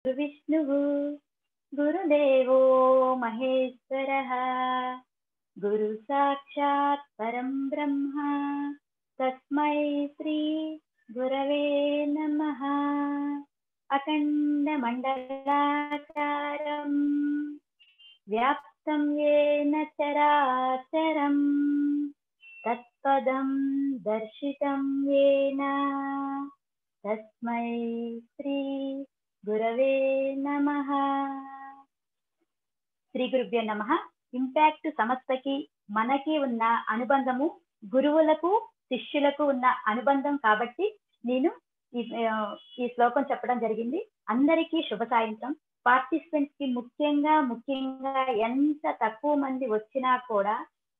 गुरुविष्णुः गुरुदेवो महेश्वरः गुरु साक्षात् परं ब्रह्म तस्मै श्री गुरवे नमः। अखण्डमण्डलाकारं व्याप्तं येन चराचरं तत्पदं दर्शितं येन तस्मै श्री गुरवे नमः। శ్రీ గురుభ్యో నమః. ఇంపాక్ట్ సంస్థకి మనకి ఉన్న అనుబంధము గురువులకు శిష్యులకు ఉన్న అనుబంధం కాబట్టి నేను ఈ శ్లోకం చెప్పడం జరిగింది. అందరికీ శుభ సాయంత్రం. పార్టిసిపెంట్స్ కి ముఖ్యంగా ఎంత తక్కువ మంది వచ్చినా కూడా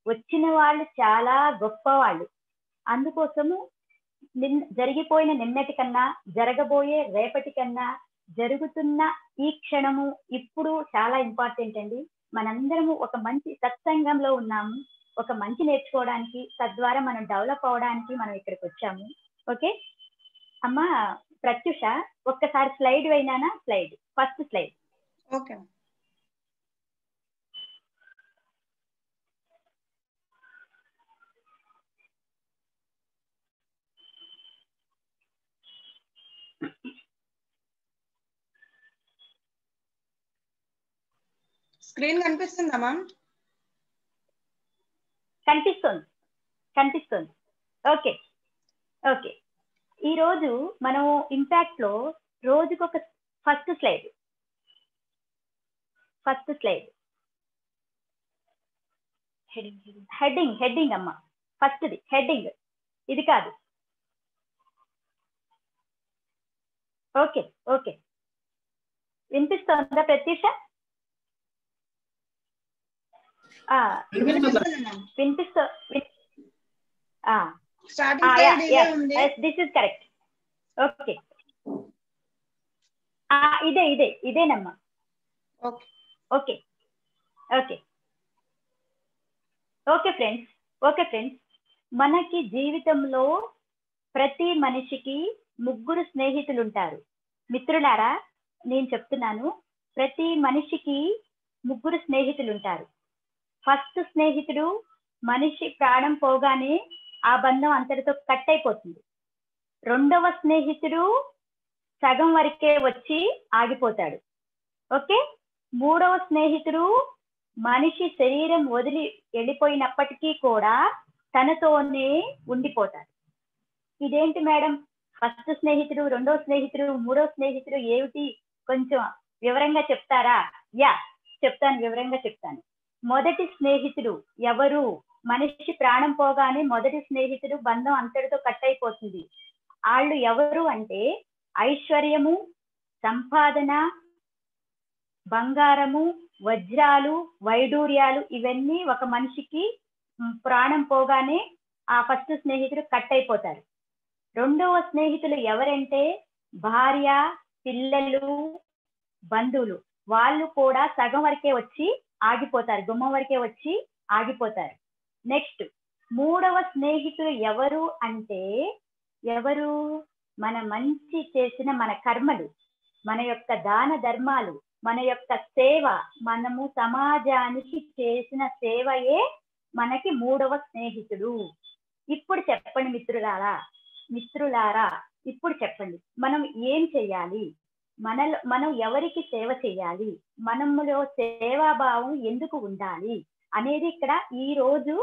వచ్చిన వాళ్ళు చాలా గొప్ప వాళ్ళు. అందుకోసము జరిగిపోయిన నిన్నటి కన్నా జరగబోయే రేపటి కన్నా జరుగుతున్న ఈ క్షణము ఇప్పుడు చాలా ఇంపార్టెంట్ అండి. మనందరము ఒక మంచి సత్సంగంలో ఉన్నాము, ఒక మంచి నేర్చుకోవడానికి, తద్వారా మనం డెవలప్ అవడానికి మనం ఇక్కడికి వచ్చాము. ఓకే అమ్మా ప్రత్యూష, ఒక్కసారి స్లైడ్ అయినానా? Slide first slide. Okay screen కనిపిస్తుందా మ్యామ్? కనిపిస్తుంది. Okay okay. ఈరోజు మనం ఇంపాక్ట్ లో రోజుకొక ఫస్ట్ స్లైడ్ హెడ్డింగ్ అమ్మ. ఫస్ట్ది హెడ్డింగ్, ఇది కాదు. ఓకే ఓకే, వినిపిస్తుందా Pratyusha? This is correct. Okay ఇదేనమ్మా. ఓకే ఫ్రెండ్స్, మనకి జీవితంలో ప్రతి మనిషికి ముగ్గురు స్నేహితులు ఉంటారు. మిత్రులారా, నేను చెప్తున్నాను, ప్రతి మనిషికి ముగ్గురు స్నేహితులు ఉంటారు. ఫస్ట్ స్నేహితుడు మనిషి ప్రాణం పోగానే ఆ బంధం అంతటితో కట్ అయిపోతుంది. రెండవ స్నేహితుడు సగం వరకే వచ్చి ఆగిపోతాడు. ఓకే. మూడవ స్నేహితుడు మనిషి శరీరం వదిలి వెళ్ళిపోయినప్పటికీ కూడా తనతోనే ఉండిపోతాడు. ఇదేంటి మేడం, ఫస్ట్ స్నేహితుడు, రెండవ స్నేహితుడు, మూడవ స్నేహితుడు ఏమిటి, కొంచెం వివరంగా చెప్తారా? చెప్తాను, వివరంగా చెప్తాను. మొదటి స్నేహితుడు ఎవరు? మనిషి ప్రాణం పోగానే మొదటి స్నేహితుడు బంధం అంతటితో కట్ అయిపోతుంది. వాళ్ళు ఎవరు అంటే ఐశ్వర్యము, సంపాదన, బంగారము, వజ్రాలు, వైడూర్యాలు, ఇవన్నీ ఒక మనిషికి ప్రాణం పోగానే ఆ ఫస్ట్ స్నేహితుడు కట్ అయిపోతారు. రెండవ స్నేహితులు ఎవరంటే భార్య, పిల్లలు, బంధువులు. వాళ్ళు కూడా సగం వరకే వచ్చి ఆగిపోతారు, గుమ్మం వరకే వచ్చి ఆగిపోతారు. నెక్స్ట్ మూడవ స్నేహితులు ఎవరు అంటే మన మంచి చేసిన మన కర్మలు, మన యొక్క దాన ధర్మాలు, మన యొక్క సేవ, మనము సమాజానికి చేసిన సేవయే మనకి మూడవ స్నేహితుడు. ఇప్పుడు చెప్పండి మిత్రులారా, ఇప్పుడు చెప్పండి, మనం ఏం చెయ్యాలి? మనం ఎవరికి సేవ చేయాలి? మనములో సేవాభావం ఎందుకు ఉండాలి అనేది ఇక్కడ ఈ రోజు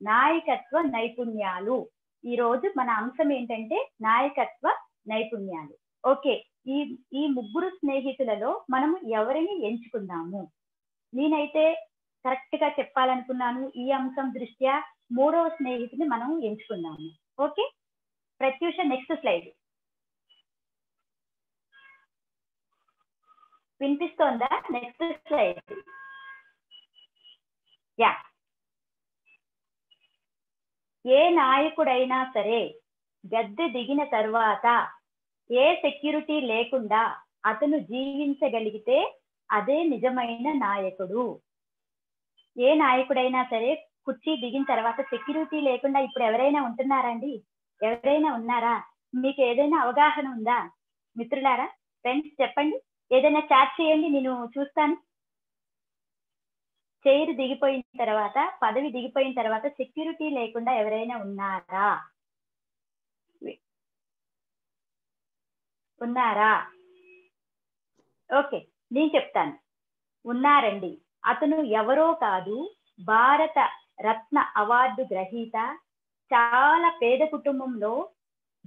నాయకత్వ నైపుణ్యాలు. ఈ రోజు మన అంశం ఏంటంటే నాయకత్వ నైపుణ్యాలు. ఓకే, ఈ ముగ్గురు స్నేహితులలో మనం ఎవరిని ఎంచుకుందాము? నేనైతే కరెక్ట్ గా చెప్పాలనుకున్నాను, ఈ అంశం దృష్ట్యా మూడవ స్నేహితుని మనం ఎంచుకుందాము. Okay Pratyusha, next slide. వినిపిస్తోందా? Next slide. ఏ నాయకుడైనా సరే గద్దె దిగిన తర్వాత ఏ సెక్యూరిటీ లేకుండా అతను జీవించగలిగితే అదే నిజమైన నాయకుడు. ఏ నాయకుడైనా సరే కుర్చీ దిగిన తర్వాత సెక్యూరిటీ లేకుండా ఇప్పుడు ఎవరైనా ఉంటున్నారా అండి? ఎవరైనా ఉన్నారా? మీకు ఏదైనా అవగాహన ఉందా మిత్రులారా? ఫ్రెండ్స్ చెప్పండి. ఏదైనా చాట్ చేయండి, నేను చూస్తాను. చైర్ దిగిపోయిన తర్వాత, పదవి దిగిపోయిన తర్వాత సెక్యూరిటీ లేకుండా ఎవరైనా ఉన్నారా? ఉన్నారా? ఓకే, నేను చెప్తాను. ఉన్నారండి. అతను ఎవరో కాదు, భారత రత్న అవార్డు గ్రహీత, చాలా పేద కుటుంబంలో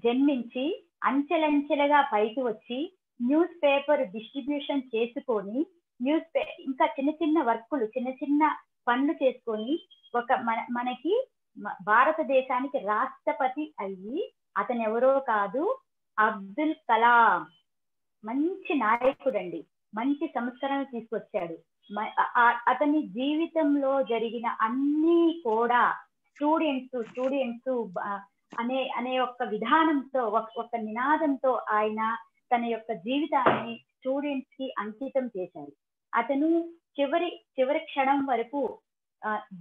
జన్మించి అంచెలంచెలుగా పైకి వచ్చి న్యూస్ పేపర్ డిస్ట్రిబ్యూషన్ చేసుకొని ఇంకా చిన్న చిన్న వర్కులు, చిన్న చిన్న పనులు చేసుకొని మనకి భారతదేశానికి రాష్ట్రపతి అయ్యి, అతను ఎవరో కాదు, అబ్దుల్ కలాం. మంచి నాయకుడండి, మంచి సంస్కరణ తీసుకొచ్చాడు. అతని జీవితంలో జరిగిన అన్ని కూడా స్టూడెంట్స్ అనే ఒక విధానంతో, ఒక నినాదంతో ఆయన తన యొక్క జీవితాన్ని స్టూడెంట్స్ కి అంకితం చేశారు. అతను చివరి క్షణం వరకు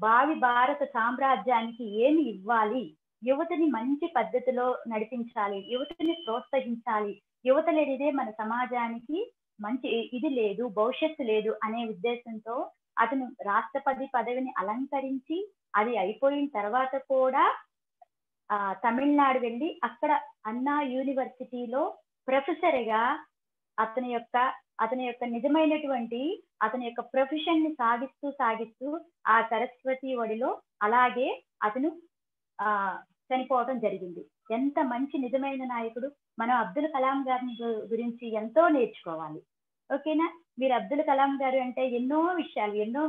భావి భారత సామ్రాజ్యానికి ఏమి ఇవ్వాలి, యువతని మంచి పద్ధతిలో నడిపించాలి, యువతని ప్రోత్సహించాలి, యువత లేనిదే మన సమాజానికి మంచి ఇది లేదు, భవిష్యత్తు లేదు అనే ఉద్దేశంతో అతను రాష్ట్రపతి పదవిని అలంకరించి, అది అయిపోయిన తర్వాత కూడా తమిళనాడు వెళ్ళి అక్కడ అన్నా యూనివర్సిటీలో ప్రొఫెసర్ గా అతని యొక్క నిజమైనటువంటి అతని యొక్క ప్రొఫెషన్ ని సాగిస్తూ ఆ సరస్వతి ఒడిలో అలాగే అతను చనిపోవడం జరిగింది. ఎంత మంచి నిజమైన నాయకుడు! మనం అబ్దుల్ కలాం గారి గురించి ఎంతో నేర్చుకోవాలి. ఓకేనా? మీరు అబ్దుల్ కలాం గారు అంటే ఎన్నో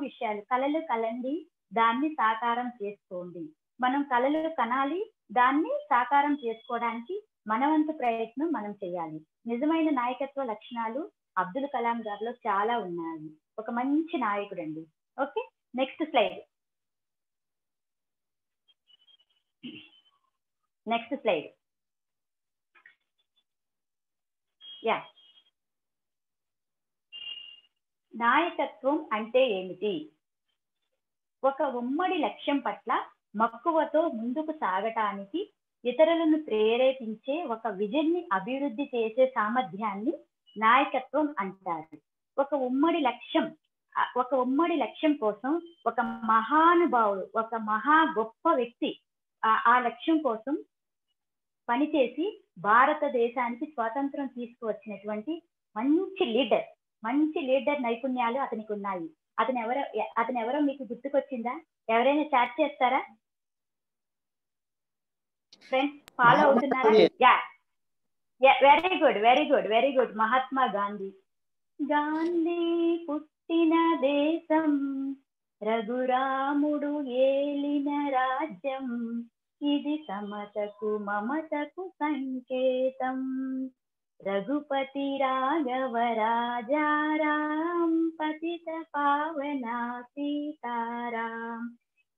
విషయాలు, కలలు కలండి, దాన్ని సాకారం చేసుకోండి. మనం కలలు కనాలి, దాన్ని సాకారం చేసుకోవడానికి మన వంతు ప్రయత్నం మనం చేయాలి. నిజమైన నాయకత్వ లక్షణాలు అబ్దుల్ కలాం గారిలో చాలా ఉన్నాయి. ఒక మంచి నాయకుడు అండి. Okay, next slide. యా, నాయకత్వం అంటే ఏమిటి? ఒక ఉమ్మడి లక్ష్యం పట్ల మక్కువతో ముందుకు సాగటానికి ఇతరులను ప్రేరేపించే ఒక విజన్ ని అభివృద్ధి చేసే సామర్థ్యాన్ని నాయకత్వం అంటారు. ఒక ఉమ్మడి లక్ష్యం కోసం ఒక మహానుభావుడు, ఒక మహా గొప్ప వ్యక్తి ఆ లక్ష్యం కోసం పనిచేసి భారతదేశానికి స్వాతంత్రం తీసుకువచ్చినటువంటి మంచి లీడర్ నైపుణ్యాలు అతనికి ఉన్నాయి. అతను ఎవరో మీకు గుర్తుకొచ్చిందా? ఎవరైనా చాట్ చేస్తారా ఫ్రెండ్స్? ఫాలో అవుతున్నారా? Very good. మహాత్మా గాంధీ పుట్టిన దేశం, రఘురాముడు ఏలిన రాజ్యం, ఇది సమతకు మమతకు సంకేతం. రఘుపతి రాఘవ రాజారాం, పతిత పావన సీతారాం,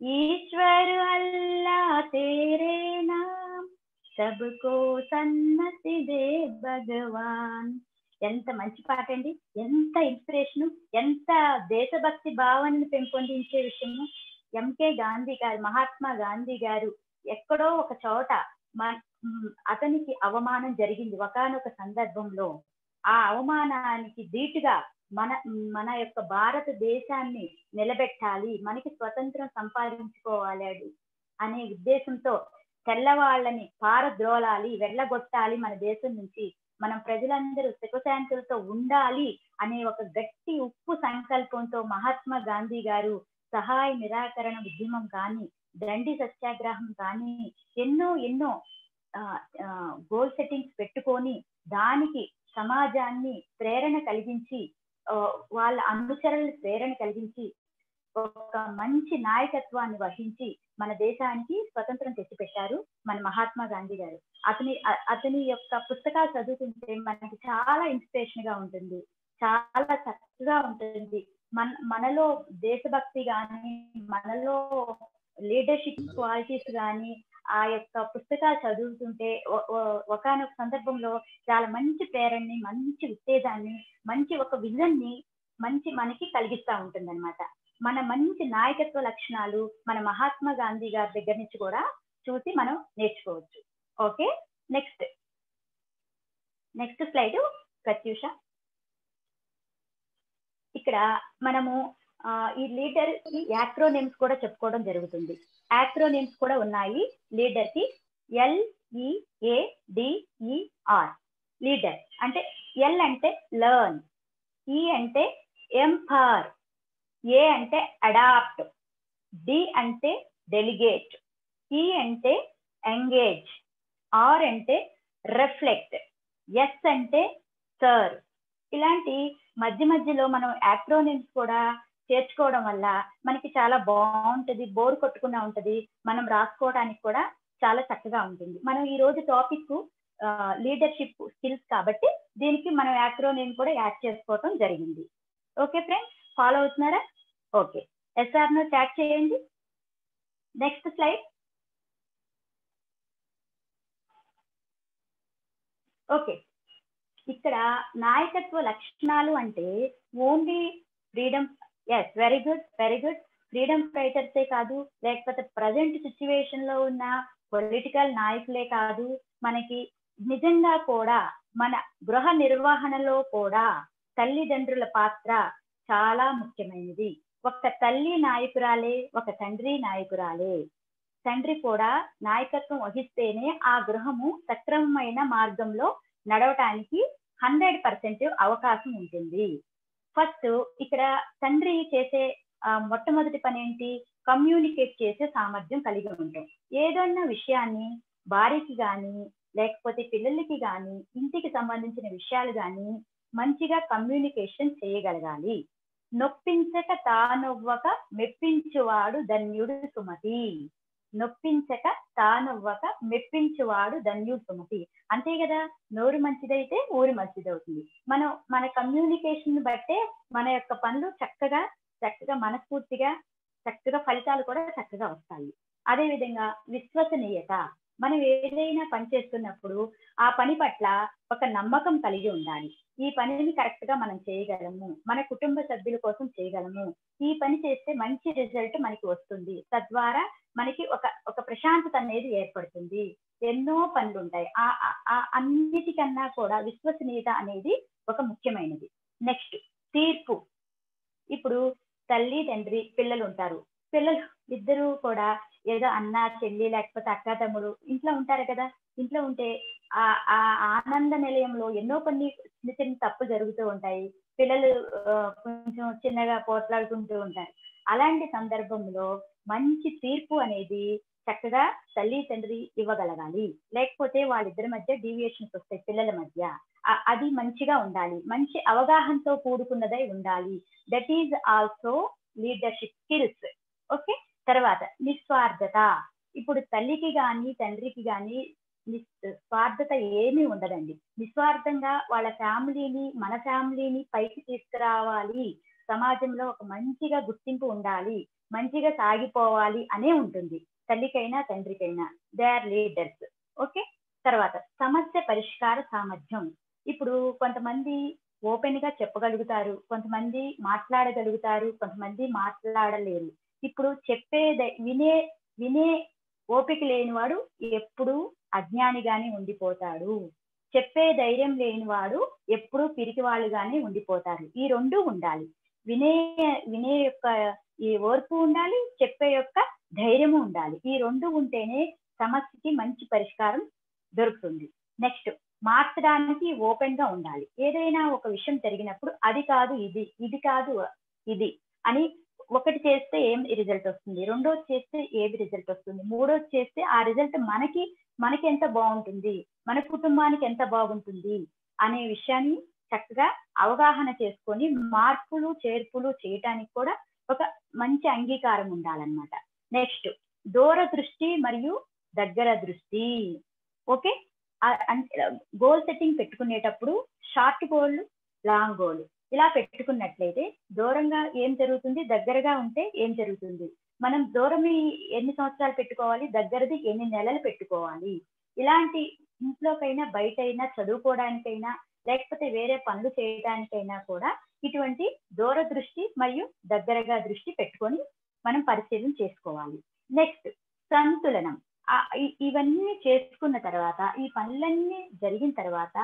ఈశ్వర్ అల్లా తేరే నామ్, సబ్కో సన్నతి దే భగవాన్. ఎంత మంచి పాట అండి! ఎంత ఇన్స్పిరేషన్, ఎంత దేశభక్తి భావనను పెంపొందించే విషయము. ఎంకే గాంధీ గారు, మహాత్మా గాంధీ గారు ఎక్కడో ఒక చోట అతనికి అవమానం జరిగింది ఒకానొక సందర్భంలో. ఆ అవమానానికి ధీటుగా మన యొక్క భారతదేశాన్ని నిలబెట్టాలి, మనకి స్వతంత్రం సంపాదించుకోవాలి అనే ఉద్దేశంతో తెల్లవాళ్ళని పారద్రోలాలి, వెళ్ళగొట్టాలి మన దేశం నుంచి, మనం ప్రజలందరూ సుఖశాంతులతో ఉండాలి అనే ఒక గట్టి ఉప్పు సంకల్పంతో మహాత్మా గాంధీ గారు సహాయ నిరాకరణ ఉద్యమం కానీ, దండి సత్యాగ్రహం కానీ ఎన్నో గోల్ సెట్టింగ్స్ పెట్టుకొని దానికి సమాజాన్ని ప్రేరణ కలిగించి, వాళ్ళ అనుచరులను ప్రేరణ కలిగించి ఒక మంచి నాయకత్వాన్ని వహించి మన దేశానికి స్వతంత్రం తెచ్చిపెట్టారు మన మహాత్మా గాంధీ గారు. అతని యొక్క పుస్తకాలు చదువుతుంటే మనకి చాలా ఇన్స్పిరేషన్ గా ఉంటుంది, చాలా చక్కగా ఉంటుంది. మనలో దేశభక్తి కానీ, మనలో లీడర్షిప్ క్వాలిటీస్ కానీ ఆ యొక్క పుస్తకాలు చదువుతుంటే ఒకానొక సందర్భంలో చాలా మంచి ప్రేరణని, మంచి ఉత్తేజాన్ని, మంచి ఒక విజన్ ని మనకి కలిగిస్తా ఉంటుంది అనమాట. మన మంచి నాయకత్వ లక్షణాలు మన మహాత్మా గాంధీ గారి దగ్గర నుంచి కూడా చూసి మనం నేర్చుకోవచ్చు. Okay, next slide Prathyusha. ఇక్కడ మనము ఈ లీడర్ కి యాక్రోనేమ్స్ కూడా చెప్పుకోవడం జరుగుతుంది. యాక్రోనేమ్స్ కూడా ఉన్నాయి లీడర్ కి. LEADER లీడర్ అంటే ఎల్ అంటే లెర్న్, ఈ అంటే ఎంపవర్, ఏ అంటే అడాప్ట్, డి అంటే డెలిగేట్, ఈ అంటే ఎంగేజ్, ఆర్ అంటే రిఫ్లెక్ట్, ఎస్ అంటే సర్వ్. ఇలాంటి మధ్య మధ్యలో మనం యాక్రోనిమ్స్ కూడా చేర్చుకోవడం వల్ల మనకి చాలా బాగుంటది, బోర్ కొట్టుకున్నా ఉంటది, మనం రాసుకోవడానికి కూడా చాలా చక్కగా ఉంటుంది. మనం ఈ రోజు టాపిక్ లీడర్షిప్ స్కిల్స్ కాబట్టి దీనికి మనం యాక్రోనిమ్ కూడా యాడ్ చేసుకోవడం జరిగింది. ఓకే ఫ్రెండ్స్, ఫాలో అవుతున్నారా? ఓకే, ఎస్ఆర్ నో చాట్ చేయండి. Next slide. ఓకే, ఇక్కడ నాయకత్వ లక్షణాలు అంటే only freedom, yes very good very good, freedom ఫైటర్సే కాదు, లేకపోతే ప్రజెంట్ సిచ్యువేషన్ లో ఉన్న పొలిటికల్ నాయకులే కాదు, మనకి నిజంగా కూడా మన గృహ నిర్వహణలో కూడా తల్లిదండ్రుల పాత్ర చాలా ముఖ్యమైనది. ఒక తల్లి నాయకురాలే, ఒక తండ్రి నాయకురాలే. తండ్రి కూడా నాయకత్వం వహిస్తేనే ఆ గృహము సక్రమమైన మార్గంలో నడవటానికి 100% అవకాశం ఉంటుంది. ఫస్ట్ ఇక్కడ తండ్రి చేసే మొట్టమొదటి పని ఏంటి? కమ్యూనికేట్ చేసే సామర్థ్యం కలిగి ఉంటాం. ఏదైనా విషయాన్ని భార్యకి కానీ లేకపోతే పిల్లలకి కానీ ఇంటికి సంబంధించిన విషయాలు కానీ మంచిగా కమ్యూనికేషన్ చేయగలగాలి. నొప్పించక తానొవ్వక మెప్పించువాడు ధన్యుడు సుమతి. నొప్పించక తానొవ్వక మెప్పించువాడు ధన్యుడు సుమతి. అంతే కదా, నోరు మంచిదైతే ఊరు మంచిదవుతుంది. మనం మన కమ్యూనికేషన్ బట్టే మన యొక్క పనులు చక్కగా మనస్ఫూర్తిగా చక్కగా ఫలితాలు కూడా చక్కగా వస్తాయి. అదే విధంగా విశ్వసనీయత. మనం ఏదైనా పని చేస్తున్నప్పుడు ఆ పని పట్ల ఒక నమ్మకం కలిగి ఉండాలి. ఈ పనిని కరెక్ట్ గా మనం చేయగలము, మన కుటుంబ సభ్యుల కోసం చేయగలము, ఈ పని చేస్తే మంచి రిజల్ట్ మనకి వస్తుంది, తద్వారా మనకి ఒక ప్రశాంతత అనేది ఏర్పడుతుంది. ఎన్నో పనులు ఉంటాయి, అన్నిటికన్నా కూడా విశ్వసనీయత అనేది ఒక ముఖ్యమైనది. నెక్స్ట్ తీర్పు. ఇప్పుడు తల్లి తండ్రి పిల్లలు ఉంటారు. పిల్లలు ఇద్దరు కూడా ఏదో అన్న చెల్లి లేకపోతే అక్క తమ్ముడు ఇంట్లో ఉంటారు కదా. ఇంట్లో ఉంటే ఆ ఆనంద నిలయంలో ఎన్నో కొన్ని చిన్న చిన్న తప్పులు జరుగుతూ ఉంటాయి. పిల్లలు కొంచెం చిన్నగా పోట్లాడుకుంటూ ఉంటారు. అలాంటి సందర్భంలో మంచి తీర్పు అనేది చక్కగా తల్లి తండ్రి ఇవ్వగలగాలి. లేకపోతే వాళ్ళిద్దరి మధ్య డీవియేషన్స్ వస్తాయి పిల్లల మధ్య. అది మంచిగా ఉండాలి, మంచి అవగాహనతో కూడుకున్నదై ఉండాలి. That is also leadership skills. Okay, తర్వాత నిస్వార్థత. ఇప్పుడు తల్లికి కానీ తండ్రికి కానీ స్వార్థత ఏమీ ఉండదండి. నిస్వార్థంగా వాళ్ళ ఫ్యామిలీని మన ఫ్యామిలీని పైకి తీసుకురావాలి, సమాజంలో ఒక మంచిగా గుర్తింపు ఉండాలి, మంచిగా సాగిపోవాలి అనే ఉంటుంది తల్లికైనా తండ్రికైనా. They are leaders. ఓకే, తర్వాత సమస్య పరిష్కార సామర్థ్యం. ఇప్పుడు కొంతమంది ఓపెన్ గా చెప్పగలుగుతారు, కొంతమంది మాట్లాడగలుగుతారు, కొంతమంది మాట్లాడలేరు. ఇప్పుడు చెప్పేది వినే ఓపిక లేనివాడు ఎప్పుడూ అజ్ఞానిగానే ఉండిపోతాడు. చెప్పే ధైర్యం లేనివాడు ఎప్పుడూ పిరికివాళ్ళుగానే ఉండిపోతారు. ఈ రెండు ఉండాలి. వినే యొక్క ఈ ఓర్పు ఉండాలి, చెప్పే యొక్క ధైర్యము ఉండాలి. ఈ రెండు ఉంటేనే సమస్యకి మంచి పరిష్కారం దొరుకుతుంది. నెక్స్ట్ మార్చడానికి ఓపెన్ గా ఉండాలి. ఏదైనా ఒక విషయం జరిగినప్పుడు అది కాదు ఇది, ఇది కాదు ఇది అని ఒకటి చేస్తే ఏం రిజల్ట్ వస్తుంది, రెండోది చేస్తే ఏది రిజల్ట్ వస్తుంది, మూడోది చేస్తే ఆ రిజల్ట్ మనకి ఎంత బాగుంటుంది, మన కుటుంబానికి ఎంత బాగుంటుంది అనే విషయాన్ని చక్కగా అవగాహన చేసుకొని మార్పులు చేర్పులు చేయటానికి కూడా ఒక మంచి అంగీకారం ఉండాలన్నమాట. నెక్స్ట్ దూరదృష్టి మరియు దగ్గర దృష్టి. ఓకే, గోల్ సెట్టింగ్ పెట్టుకునేటప్పుడు షార్ట్ గోల్, లాంగ్ గోల్ ఇలా పెట్టుకున్నట్లయితే దూరంగా ఏం జరుగుతుంది, దగ్గరగా ఉంటే ఏం జరుగుతుంది, మనం దూరం ఎన్ని సంవత్సరాలు పెట్టుకోవాలి, దగ్గరది ఎన్ని నెలలు పెట్టుకోవాలి. ఇలాంటి ఇంట్లోకైనా బయటైనా చదువుకోవడానికైనా లేకపోతే వేరే పనులు చేయడానికైనా కూడా ఇటువంటి దూరదృష్టి మరియు దగ్గరగా దృష్టి పెట్టుకొని మనం పరిశీలన చేసుకోవాలి. నెక్స్ట్ సంతులనం. ఇవన్నీ చేసుకున్న తర్వాత, ఈ పనులన్నీ జరిగిన తర్వాత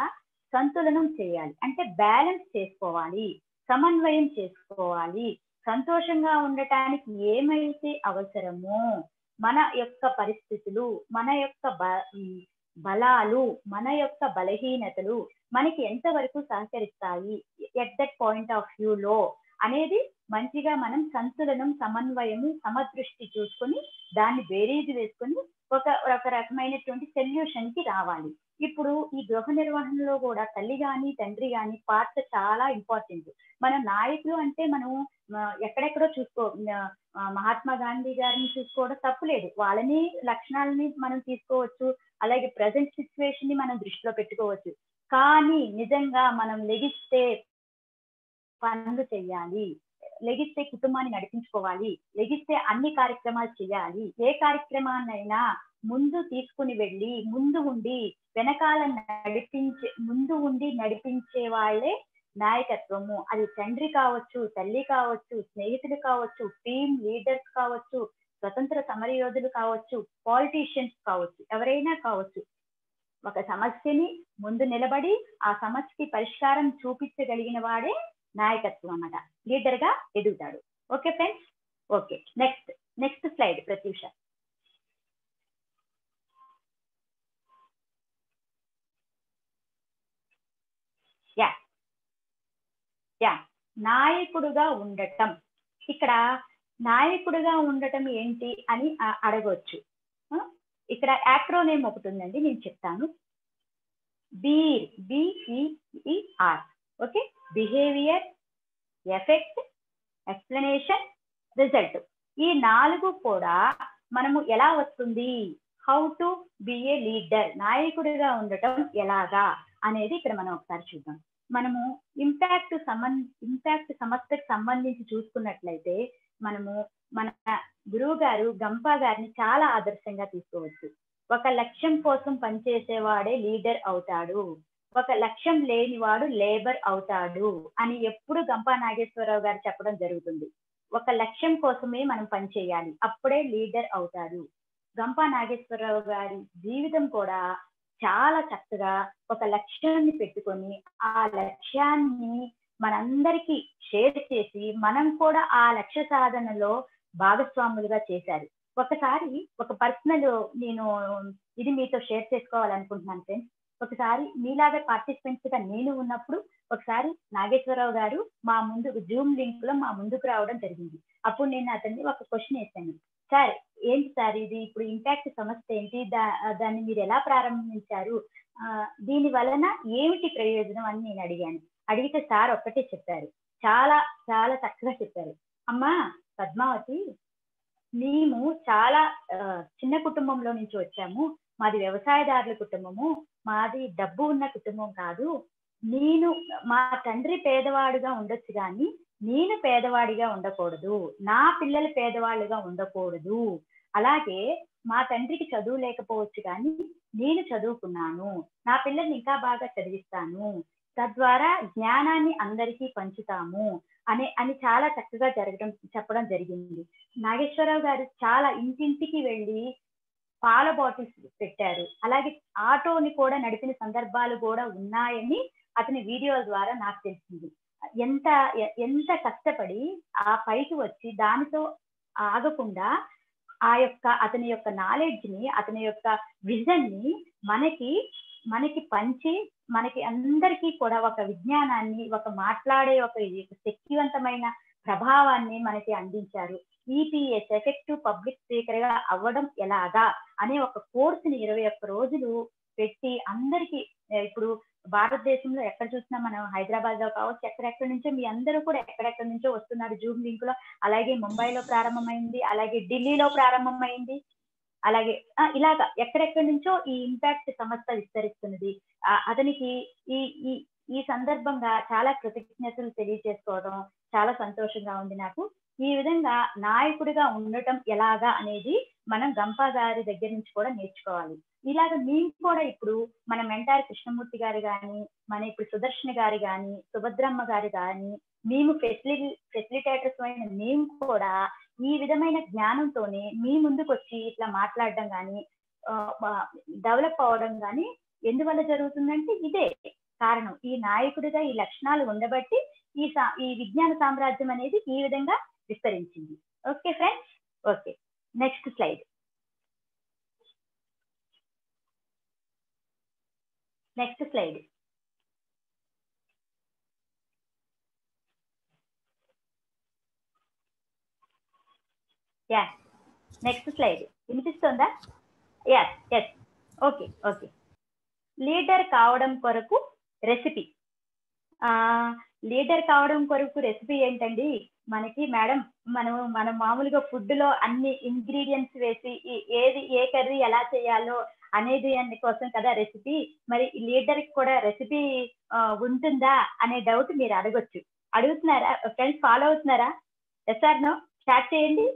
సంతులనం చేయాలి. అంటే బ్యాలెన్స్ చేసుకోవాలి. సమన్వయం చేసుకోవాలి. సంతోషంగా ఉండటానికి ఏమైతే అవసరమో మన యొక్క పరిస్థితులు, మన యొక్క బలాలు, మన యొక్క బలహీనతలు మనకి ఎంతవరకు సహకరిస్తాయి ఎట్ దట్ పాయింట్ ఆఫ్ వ్యూలో అనేది మంచిగా మనం సంతులనం, సమన్వయము, సమదృష్టి చూసుకొని దాన్ని బేరీజు వేసుకొని ఒక రకమైనటువంటి సొల్యూషన్ కి రావాలి. ఇప్పుడు ఈ గృహ నిర్వహణలో కూడా తల్లి గాని తండ్రి గాని పాత్ర చాలా ఇంపార్టెంట్. మన నాయకులు అంటే మనం ఎక్కడెక్కడో మహాత్మా గాంధీ గారిని చూసుకోవడం తప్పులేదు, వాళ్ళని లక్షణాలని మనం తీసుకోవచ్చు, అలాగే ప్రజెంట్ సిచ్యువేషన్ ని మనం దృష్టిలో పెట్టుకోవచ్చు. కానీ నిజంగా మనం లెగిస్తే పనులు చెయ్యాలి, లెగిస్తే కుటుంబాన్ని నడిపించుకోవాలి, లెగిస్తే అన్ని కార్యక్రమాలు చేయాలి. ఏ కార్యక్రమాన్నైనా ముందు తీసుకుని వెళ్ళి ముందు ఉండి వెనకాల ముందు ఉండి నడిపించే వాళ్ళే నాయకత్వము. అది తండ్రి కావచ్చు, తల్లి కావచ్చు, స్నేహితులు కావచ్చు, టీమ్ లీడర్స్ కావచ్చు, స్వతంత్ర సమరయోధులు కావచ్చు, పాలిటీషియన్స్ కావచ్చు, ఎవరైనా కావచ్చు. ఒక సమస్యని ముందు నిలబడి ఆ సమస్యకి పరిష్కారం చూపించగలిగిన వాడే నాయకత్వం అన్నమాట, లీడర్ గా ఎదుగుతాడు. Okay friends, okay next slide Pratyusha. నాయకుడుగా ఉండటం. ఇక్కడ నాయకుడుగా ఉండటం ఏంటి అని అడగవచ్చు. ఇక్కడ యాక్రోనేమ్ ఒకటి ఉందండి, నేను చెప్తాను. Beer, BEER. Okay, behaviour, effect, explanation, result. ఈ 4 కూడా మనము ఎలా వస్తుంది, how to be A leader, నాయకుడిగా ఉండటం ఎలాగా అనేది ఇక్కడ మనం ఒకసారి చూద్దాం. మనము ఇంపాక్ట్ సంస్థకు సంబంధించి చూసుకున్నట్లయితే మనము మన గురువు గారు గంపా గారిని చాలా ఆదర్శంగా తీసుకోవచ్చు. ఒక లక్ష్యం కోసం పనిచేసేవాడే లీడర్ అవుతాడు, ఒక లక్ష్యం లేనివాడు లేబర్ అవుతాడు అని ఎప్పుడు గంపా నాగేశ్వరరావు గారు చెప్పడం జరుగుతుంది. ఒక లక్ష్యం కోసమే మనం పనిచేయాలి, అప్పుడే లీడర్ అవుతాడు. గంపా నాగేశ్వరరావు గారి జీవితం కూడా చాలా చక్కగా ఒక లక్ష్యాన్ని పెట్టుకొని ఆ లక్ష్యాన్ని మనందరికీ షేర్ చేసి మనం కూడా ఆ లక్ష్య సాధనలో భాగస్వాములుగా చేశారు. ఒకసారి ఒక పర్సనల్ నేను ఇది మీతో షేర్ చేసుకోవాలనుకుంటున్నాను ఫ్రెండ్స్. ఒకసారి మీలాగే పార్టిసిపెంట్స్ గా నేను ఉన్నప్పుడు ఒకసారి నాగేశ్వరరావు గారు మా ముందు జూమ్ లింక్ లో మా ముందుకు రావడం జరిగింది. అప్పుడు నేను అతన్ని ఒక క్వశ్చన్ వేసాను, సార్ ఏంటి సార్ ఇది, ఇప్పుడు ఇంపాక్ట్ సంస్థ ఏంటి, దాన్ని మీరు ఎలా ప్రారంభించారు, దీని వలన ఏమిటి ప్రయోజనం అని నేను అడిగాను. అడిగితే సార్ ఒక్కటే చెప్పారు, చాలా చాలా చక్కగా చెప్పారు. అమ్మా పద్మావతి, మేము చాలా చిన్న కుటుంబంలో నుంచి వచ్చాము, మాది వ్యవసాయదారుల కుటుంబము, మాది డబ్బు ఉన్న కుటుంబం కాదు. మా తండ్రి పేదవాడుగా ఉండొచ్చు కానీ నేను పేదవాడిగా ఉండకూడదు, నా పిల్లలు పేదవాళ్ళుగా ఉండకూడదు. అలాగే మా తండ్రికి చదువు లేకపోవచ్చు కానీ నేను చదువుకున్నాను, నా పిల్లల్ని ఇంకా బాగా చదివిస్తాను, తద్వారా జ్ఞానాన్ని అందరికీ పంచుతాము అని చాలా చక్కగా చెప్పడం జరిగింది. నాగేశ్వరరావు గారు చాలా ఇంటింటికి వెళ్ళి పాల బాటిల్స్ పెట్టారు, అలాగే ఆటోని కూడా నడిపిన సందర్భాలు కూడా ఉన్నాయని అతని వీడియోల ద్వారా నాకు తెలిసింది. ఎంత కష్టపడి ఆ పైకి వచ్చి దానితో ఆగకుండా అతని యొక్క నాలెడ్జ్ ని, అతని యొక్క విజన్ ని మనకి పంచి మనకి అందరికీ కూడా ఒక విజ్ఞానాన్ని, ఒక మాట్లాడే ఒక శక్తివంతమైన ప్రభావాన్ని మనకి అందించారు. EPS, ఎఫెక్టివ్ పబ్లిక్ స్పీకర్ గా అవ్వడం ఎలాగా అనే ఒక కోర్సుని 21 రోజులు పెట్టి అందరికీ, ఇప్పుడు భారతదేశంలో ఎక్కడ చూసినా మనం హైదరాబాద్ లో కావచ్చు, ఎక్కడెక్కడి నుంచో మీ అందరూ కూడా ఎక్కడెక్కడి నుంచో వస్తున్నారు జూమ్ లింక్ లో. అలాగే ముంబైలో ప్రారంభమైంది, అలాగే ఢిల్లీలో ప్రారంభమైంది, అలాగే ఇలాగా ఎక్కడెక్కడి నుంచో ఈ ఇంపాక్ట్ సంస్థ విస్తరిస్తున్నది. అతనికి ఈ సందర్భంగా చాలా కృతజ్ఞతలు తెలియజేసుకోవడం చాలా సంతోషంగా ఉంది నాకు. ఈ విధంగా నాయకుడిగా ఉండటం ఎలాగా అనేది మనం గంపా గారి దగ్గర నుంచి కూడా నేర్చుకోవాలి. ఇలాగ మేము కూడా ఇప్పుడు మన మెంటార్ కృష్ణమూర్తి గారు కానీ, మన ఇప్పుడు సుదర్శన్ గారు కానీ, సుభద్రమ్మ గారు కానీ, మేము ఫెసిలిటేటర్స్ అయిన మేము కూడా ఈ విధమైన జ్ఞానంతోనే మీ ముందుకు వచ్చి ఇట్లా మాట్లాడడం కానీ డెవలప్ అవడం కానీ ఎందువల్ల జరుగుతుందంటే ఇదే కారణం. ఈ నాయకుడిగా ఈ లక్షణాలు ఉండబట్టి ఈ విజ్ఞాన సామ్రాజ్యం అనేది ఈ విధంగా విస్తరించింది. Okay friends, okay next slide. Next slide. Yeah, next slide వినిపిస్తుందా? Yes yes, okay okay. Leader కావడం కొరకు రెసిపీ. లీడర్ కావడం కొరకు రెసిపీ ఏంటండి? మనకి మేడం మనం మామూలుగా ఫుడ్ లో అన్ని ఇంగ్రీడియంట్స్ వేసి ఏ కర్రీ ఎలా చేయాలో అనేది కోసం కదా రెసిపీ. మరి లీడర్ కి కూడా రెసిపీ ఉంటుందా అనే డౌట్ మీరు అడుగుతున్నారా ఫ్రెండ్స్? ఫాలో అవుతున్నారా? ఎస్ఆర్ నో స్టార్ట్ చేయండి.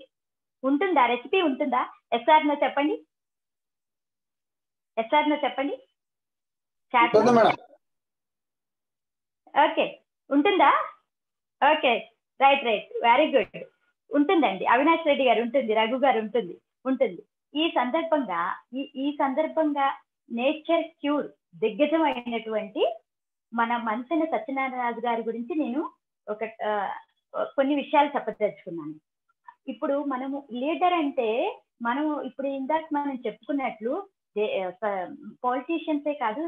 ఉంటుందా రెసిపీ? ఉంటుందా? ఎస్ఆర్ నో చెప్పండి. ఎస్ఆర్ నో చెప్పండి. ఓకే, ఉంటుందా? Okay, right right, very good. ఉంటుందండి అవినాష్ రెడ్డి గారు, ఉంటుంది. రఘు గారు, ఉంటుంది. ఈ సందర్భంగా నేచర్ క్యూర్ దిగ్గజం అయినటువంటి మన మంతెన సత్యనారాయణ గారి గురించి నేను కొన్ని విషయాలు చెప్పదలుచుకున్నాను. ఇప్పుడు మనము లీడర్ అంటే ఇప్పుడు ఇందాక మనం చెప్పుకున్నట్లు పొలిటీషియన్సే కాదు,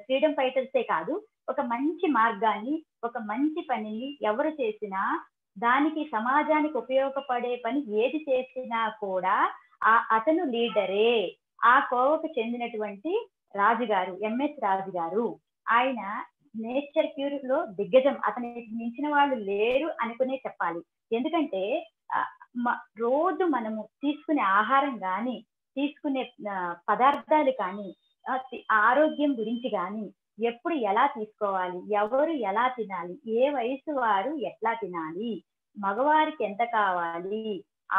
ఫ్రీడమ్ ఫైటర్సే కాదు, ఒక మంచి మార్గాన్ని, ఒక మంచి పనిని ఎవరు చేసినా, దానికి సమాజానికి ఉపయోగపడే పని ఏది చేసినా కూడా అతను లీడరే. ఆ కోవకు చెందినటువంటి రాజుగారు, ఎంఎస్ రాజు గారు, ఆయన నేచర్ క్యూర్ లో దిగ్గజం. అతనికి మించిన వాళ్ళు లేరు అనుకునే చెప్పాలి. ఎందుకంటే రోజు మనము తీసుకునే ఆహారం కానీ, తీసుకునే పదార్థాలు కానీ, ఆరోగ్యం గురించి కానీ, ఎప్పుడు ఎలా తీసుకోవాలి, ఎవరు ఎలా తినాలి, ఏ వయసు వారు ఎట్లా తినాలి, మగవారికి ఎంత కావాలి,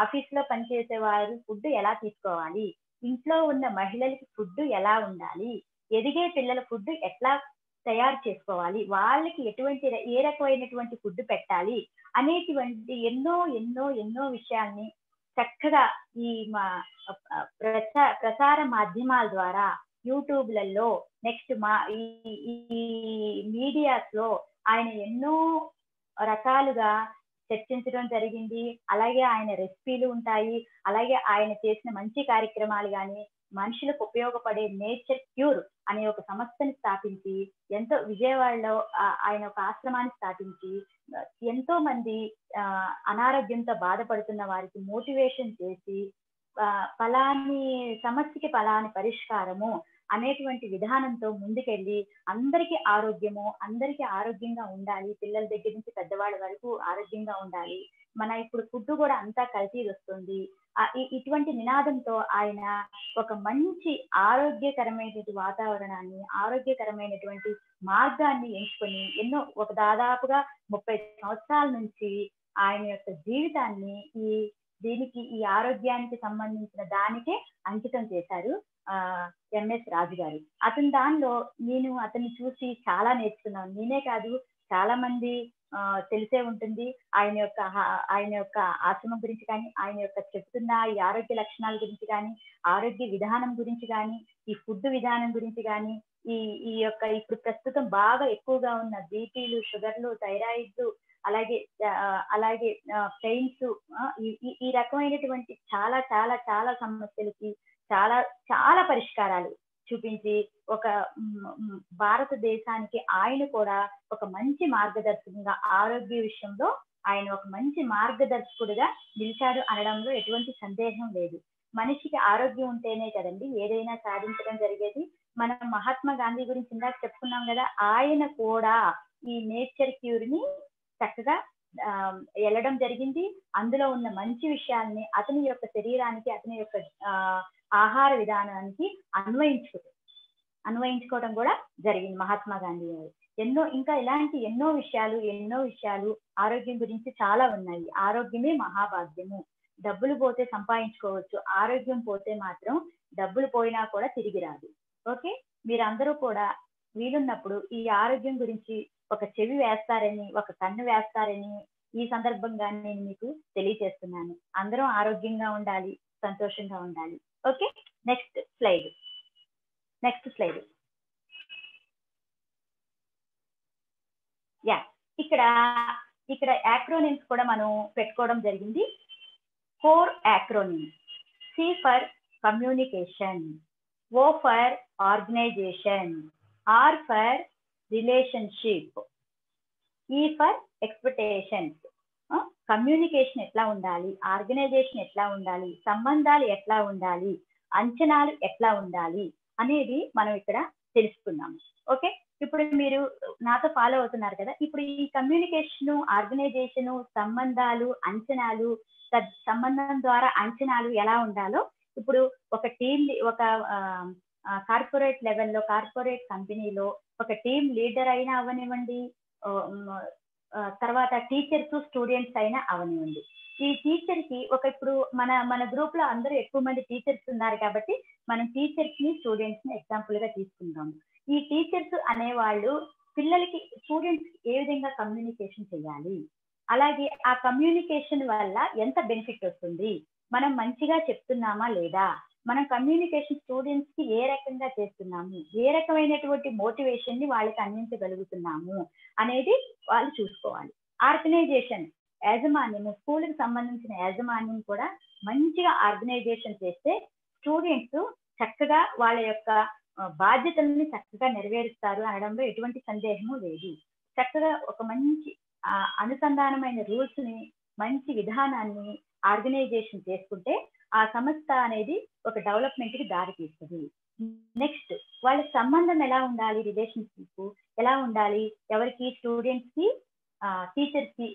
ఆఫీస్ లో పనిచేసే వారు ఫుడ్ ఎలా తీసుకోవాలి, ఇంట్లో ఉన్న మహిళలకి ఫుడ్ ఎలా ఉండాలి, ఎదిగే పిల్లల ఫుడ్ ఎట్లా తయారు చేసుకోవాలి, వాళ్ళకి ఏ రకమైనటువంటి ఫుడ్ పెట్టాలి అనేటువంటి ఎన్నో ఎన్నో ఎన్నో విషయాల్ని చక్కగా ఈ ప్రసార మాధ్యమాల ద్వారా, యూట్యూబ్లలో, నెక్స్ట్ ఈ మీడియాస్ లో ఆయన ఎన్నో రకాలుగా చర్చించడం జరిగింది. అలాగే ఆయన రెసిపీలు ఉంటాయి, అలాగే ఆయన చేసిన మంచి కార్యక్రమాలు కానీ, మనుషులకు ఉపయోగపడే నేచర్ క్యూర్ అనే ఒక సంస్థని స్థాపించి, ఎంతో విజయవాడలో ఆయన ఒక ఆశ్రమాన్ని స్థాపించి ఎంతో మంది అనారోగ్యంతో బాధపడుతున్న వారికి మోటివేషన్ చేసి, ఫలాని సమస్యకి ఫలాని పరిష్కారము అనేటువంటి విధానంతో ముందుకెళ్ళి అందరికీ ఆరోగ్యంగా ఉండాలి, పిల్లల దగ్గర నుంచి పెద్దవాళ్ళ వరకు ఆరోగ్యంగా ఉండాలి, మన ఇప్పుడు ఫుడ్ కూడా అంతా కల్తీ వస్తుంది, ఇటువంటి నినాదంతో ఆయన ఒక మంచి ఆరోగ్యకరమైనటువంటి వాతావరణాన్ని, ఆరోగ్యకరమైనటువంటి మార్గాన్ని ఎంచుకొని దాదాపుగా 30 సంవత్సరాల నుంచి ఆయన యొక్క జీవితాన్ని ఈ ఆరోగ్యానికి సంబంధించిన దానికే అంకితం చేశారు ఎంఎస్ రాజు గారు. దానిలో నేను అతన్ని చూసి చాలా నేర్చుకున్నాను. నేనే కాదు, చాలా మంది తెలిసే ఉంటుంది ఆయన యొక్క ఆశ్రమం గురించి కానీ, ఆయన యొక్క చెప్తున్న ఈ ఆరోగ్య లక్షణాల గురించి కానీ, ఆరోగ్య విధానం గురించి కానీ, ఈ ఫుడ్ విధానం గురించి కానీ, ఈ యొక్క ఇప్పుడు ప్రస్తుతం బాగా ఎక్కువగా ఉన్న బీపీలు, షుగర్లు, థైరాయిడ్లు, అలాగే పెయిన్స్, ఈ రకమైనటువంటి చాలా చాలా చాలా సమస్యలకి చాలా చాలా పరిష్కారాలు చూపించి ఒక భారతదేశానికి ఆయన కూడా ఒక మంచి మార్గదర్శకంగా, ఆరోగ్య విషయంలో ఆయన ఒక మంచి మార్గదర్శకుడిగా నిలిచాడు అనడంలో ఎటువంటి సందేహం లేదు. మనిషికి ఆరోగ్యం ఉంటేనే కదండి ఏదైనా సాధించడం జరిగేది. మనం మహాత్మా గాంధీ గురించి ఇందాక చెప్పుకున్నాం కదా, ఆయన కూడా ఈ నేచర్ క్యూర్ ని చక్కగా వెళ్ళడం జరిగింది. అందులో ఉన్న మంచి విషయాల్ని అతని యొక్క శరీరానికి, అతని యొక్క ఆహార విధానానికి అన్వయించుకోవడం కూడా జరిగింది మహాత్మా గాంధీ గారు. ఇంకా ఇలాంటి ఎన్నో విషయాలు ఆరోగ్యం గురించి చాలా ఉన్నాయి. ఆరోగ్యమే మహాభాగ్యము. డబ్బులు పోతే సంపాదించుకోవచ్చు, ఆరోగ్యం పోతే మాత్రం డబ్బులు పోయినా కూడా తిరిగి రాదు. ఓకే, మీరందరూ కూడా వీలున్నప్పుడు ఈ ఆరోగ్యం గురించి ఒక చెవి వేస్తారని, ఒక కన్ను వేస్తారని ఈ సందర్భంగా నేను మీకు తెలియజేస్తున్నాను. అందరం ఆరోగ్యంగా ఉండాలి, సంతోషంగా ఉండాలి. Okay, next slide. యా, ఇక్కడ ఇక్కడ యాక్రోనిమ్స్ కూడా మనం పెట్టుకోవడం జరిగింది. 4 acronyms. C for communication, O for organization, R for relationship, E for expectations. Communication ఎట్లా ఉండాలి, ఆర్గనైజేషన్ ఎట్లా ఉండాలి, సంబంధాలు ఎట్లా ఉండాలి, అంచనాలు ఎట్లా ఉండాలి అనేది మనం ఇక్కడ తెలుసుకున్నాము. ఓకే, ఇప్పుడు మీరు నాతో ఫాలో అవుతున్నారు కదా. ఇప్పుడు ఈ కమ్యూనికేషన్, ఆర్గనైజేషన్, సంబంధాలు, అంచనాలు, సంబంధం ద్వారా అంచనాలు ఎలా ఉండాలో ఇప్పుడు ఒక టీం, ఒక కార్పొరేట్ లెవెల్లో, కార్పొరేట్ కంపెనీలో ఒక టీం లీడర్ అయినా అవనివ్వండి, తర్వాత టీచర్స్ స్టూడెంట్స్ అయినా అవనివ్వండి. ఈ టీచర్ కి ఇప్పుడు మన గ్రూప్ లో అందరూ ఎక్కువ మంది టీచర్స్ ఉన్నారు కాబట్టి మనం టీచర్స్ ని, స్టూడెంట్స్ ని ఎగ్జాంపుల్ గా తీసుకుందాము. ఈ టీచర్స్ అనేవాళ్ళు పిల్లలకి, స్టూడెంట్స్ ఏ విధంగా కమ్యూనికేషన్ చేయాలి, అలాగే ఆ కమ్యూనికేషన్ వల్ల ఎంత బెనిఫిట్ వస్తుంది, మనం మంచిగా చెప్తున్నామా లేదా, మనం కమ్యూనికేషన్ స్టూడెంట్స్ కి ఏ రకంగా చేస్తున్నాము, ఏ రకమైనటువంటి మోటివేషన్ ని వాళ్ళకి అందించగలుగుతున్నాము అనేది వాళ్ళు చూసుకోవాలి. ఆర్గనైజేషన్, యాజమాన్యము, స్కూల్కి సంబంధించిన యాజమాన్యం కూడా మంచిగా ఆర్గనైజేషన్ చేస్తే స్టూడెంట్స్ చక్కగా వాళ్ళ యొక్క బాధ్యతల్ని చక్కగా నెరవేరుస్తారు అనడంలో ఎటువంటి సందేహము లేదు. చక్కగా ఒక మంచి అనుసంధానమైన రూల్స్ ని, మంచి విధానాన్ని ఆర్గనైజేషన్ చేసుకుంటే ఆ సంస్థ అనేది ఒక డెవలప్మెంట్ కి దారి తీస్తుంది. నెక్స్ట్, వాళ్ళ సంబంధం ఎలా ఉండాలి, రిలేషన్షిప్ ఎలా ఉండాలి, ఎవరికి, స్టూడెంట్స్ కి, టీచర్స్ కి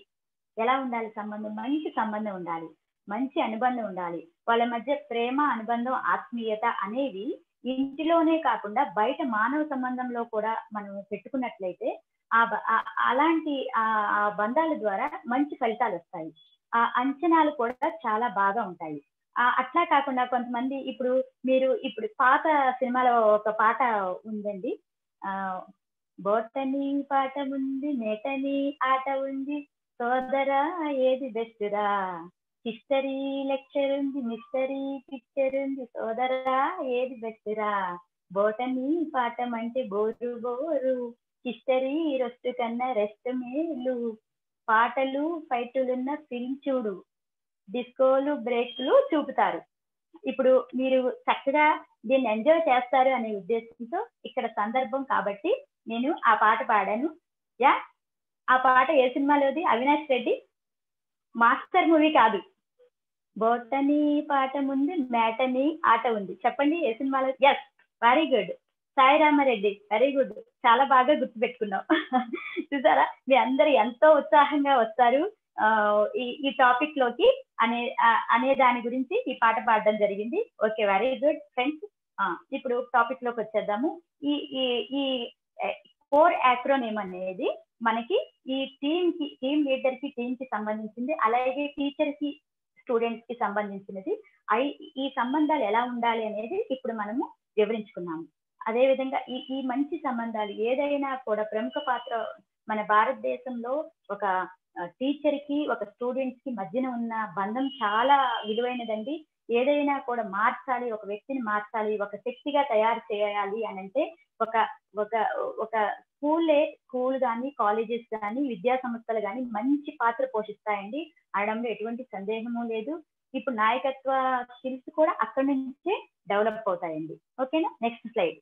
ఎలా ఉండాలి సంబంధం, మంచి సంబంధం ఉండాలి, మంచి అనుబంధం ఉండాలి. వాళ్ళ మధ్య ప్రేమ, అనుబంధం, ఆత్మీయత అనేవి ఇంటిలోనే కాకుండా బయట మానవ సంబంధంలో కూడా మనం పెట్టుకున్నట్లయితే అలాంటి బంధాల ద్వారా మంచి ఫలితాలు వస్తాయి. ఆ అంచనాలు కూడా చాలా బాగా ఉంటాయి. అట్లా కాకుండా కొంతమంది ఇప్పుడు పాత సినిమాలో ఒక పాట ఉందండి, బోటనీ పాట ఉంది, మేటనీ ఆట ఉంది, సోదరా ఏది బెస్ట్ రా, హిస్టరీ లెక్చర్ ఉంది, మిస్టరీ పిక్చర్ ఉంది, సోదరా ఏది బెస్ట్ రా, బోటనీ పాఠం అంటే బోరు బోరు, హిస్టరీ రెస్ట్ కన్నా రెస్ట్ మేలు, పాటలు ఫైటులున్న ఫిల్మ్ చూడు, డిస్కోలు బ్రేక్లు చూపుతారు. ఇప్పుడు మీరు చక్కగా దీన్ని ఎంజాయ్ చేస్తారు అనే ఉద్దేశంతో ఇక్కడ సందర్భం కాబట్టి నేను ఆ పాట పాడాను. ఆ పాట ఏ సినిమాలోది? అవినాష్ రెడ్డి మాస్టర్ మూవీ కాదు. బోటనీ పాట ఉంది, మేటనీ ఆట ఉంది, చెప్పండి ఏ సినిమాలో? Yes, very good Sai Ramareddy, very good, చాలా బాగా గుర్తుపెట్టుకున్నాం. చూసారా, మీ అందరు ఎంతో ఉత్సాహంగా వస్తారు ఈ టాపిక్ లోకి అనే దాని గురించి ఈ పాట పాడడం జరిగింది. Okay, very good friends. ఇప్పుడు టాపిక్ లోకి వచ్చేద్దాము. ఈ 4 acronym అనేది మనకి ఈ టీమ్ లీడర్ కి, టీమ్ కి సంబంధించింది, అలాగే టీచర్ కి, స్టూడెంట్స్ కి సంబంధించినది. ఈ సంబంధాలు ఎలా ఉండాలి అనేది ఇప్పుడు మనము వివరించుకున్నాము. అదే విధంగా ఈ మంచి సంబంధాలు ఏదైనా కూడా ప్రముఖ పాత్ర, మన భారతదేశంలో ఒక టీచర్ కి, ఒక స్టూడెంట్స్ కి మధ్యన ఉన్న బంధం చాలా విలువైనదండి. ఏదైనా కూడా మార్చాలి, ఒక వ్యక్తిని మార్చాలి, ఒక శక్తిగా తయారు చేయాలి అని అంటే ఒక స్కూల్ కానీ, కాలేజెస్ కానీ, విద్యా సంస్థలు కానీ మంచి పాత్ర పోషిస్తాయండి అనడంలో ఎటువంటి సందేహము లేదు. ఇప్పుడు నాయకత్వ స్కిల్స్ కూడా అక్కడి నుంచే డెవలప్ అవుతాయండి. ఓకేనా? Next slide.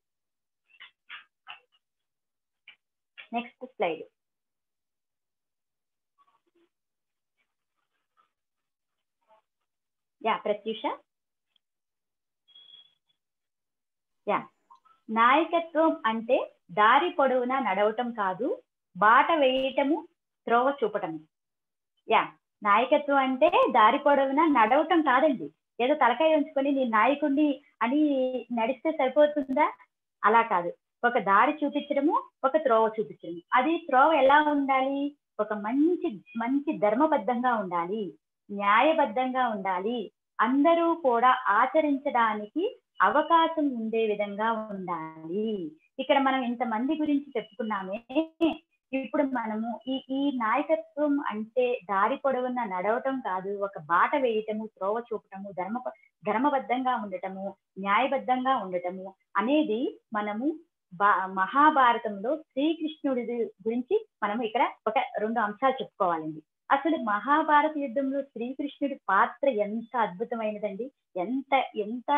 ప్రత్యూష. నాయకత్వం అంటే దారి పొడవునా నడవటం కాదు, బాట వేయటము, త్రోవ చూపటము. నాయకత్వం అంటే దారి పొడవునా నడవటం కాదండి. ఏదో తలకాయ ఉంచుకొని నీ నాయకుడిని అని నడిస్తే సరిపోతుందా? అలా కాదు. ఒక దారి చూపించడము, ఒక త్రోవ చూపించడము. అది త్రోవ ఎలా ఉండాలి? ఒక మంచి ధర్మబద్ధంగా ఉండాలి, న్యాయబద్ధంగా ఉండాలి, అందరూ కూడా ఆచరించడానికి అవకాశం ఉండే విధంగా ఉండాలి. ఇక్కడ మనం ఇంతమంది గురించి చెప్పుకున్నామే, ఇప్పుడు మనము ఈ నాయకత్వం అంటే దారి పొడవున నడవటం కాదు, ఒక బాట వేయటము, త్రోవ చూపటము, ధర్మబద్ధంగా ఉండటము, న్యాయబద్ధంగా ఉండటము అనేది మనము మహాభారతంలో శ్రీకృష్ణుడి గురించి మనం ఇక్కడ ఒక 2 అంశాలు చెప్పుకోవాలండి. అసలు మహాభారత యుద్ధంలో శ్రీకృష్ణుడి పాత్ర ఎంత అద్భుతమైనదండి, ఎంత ఎంత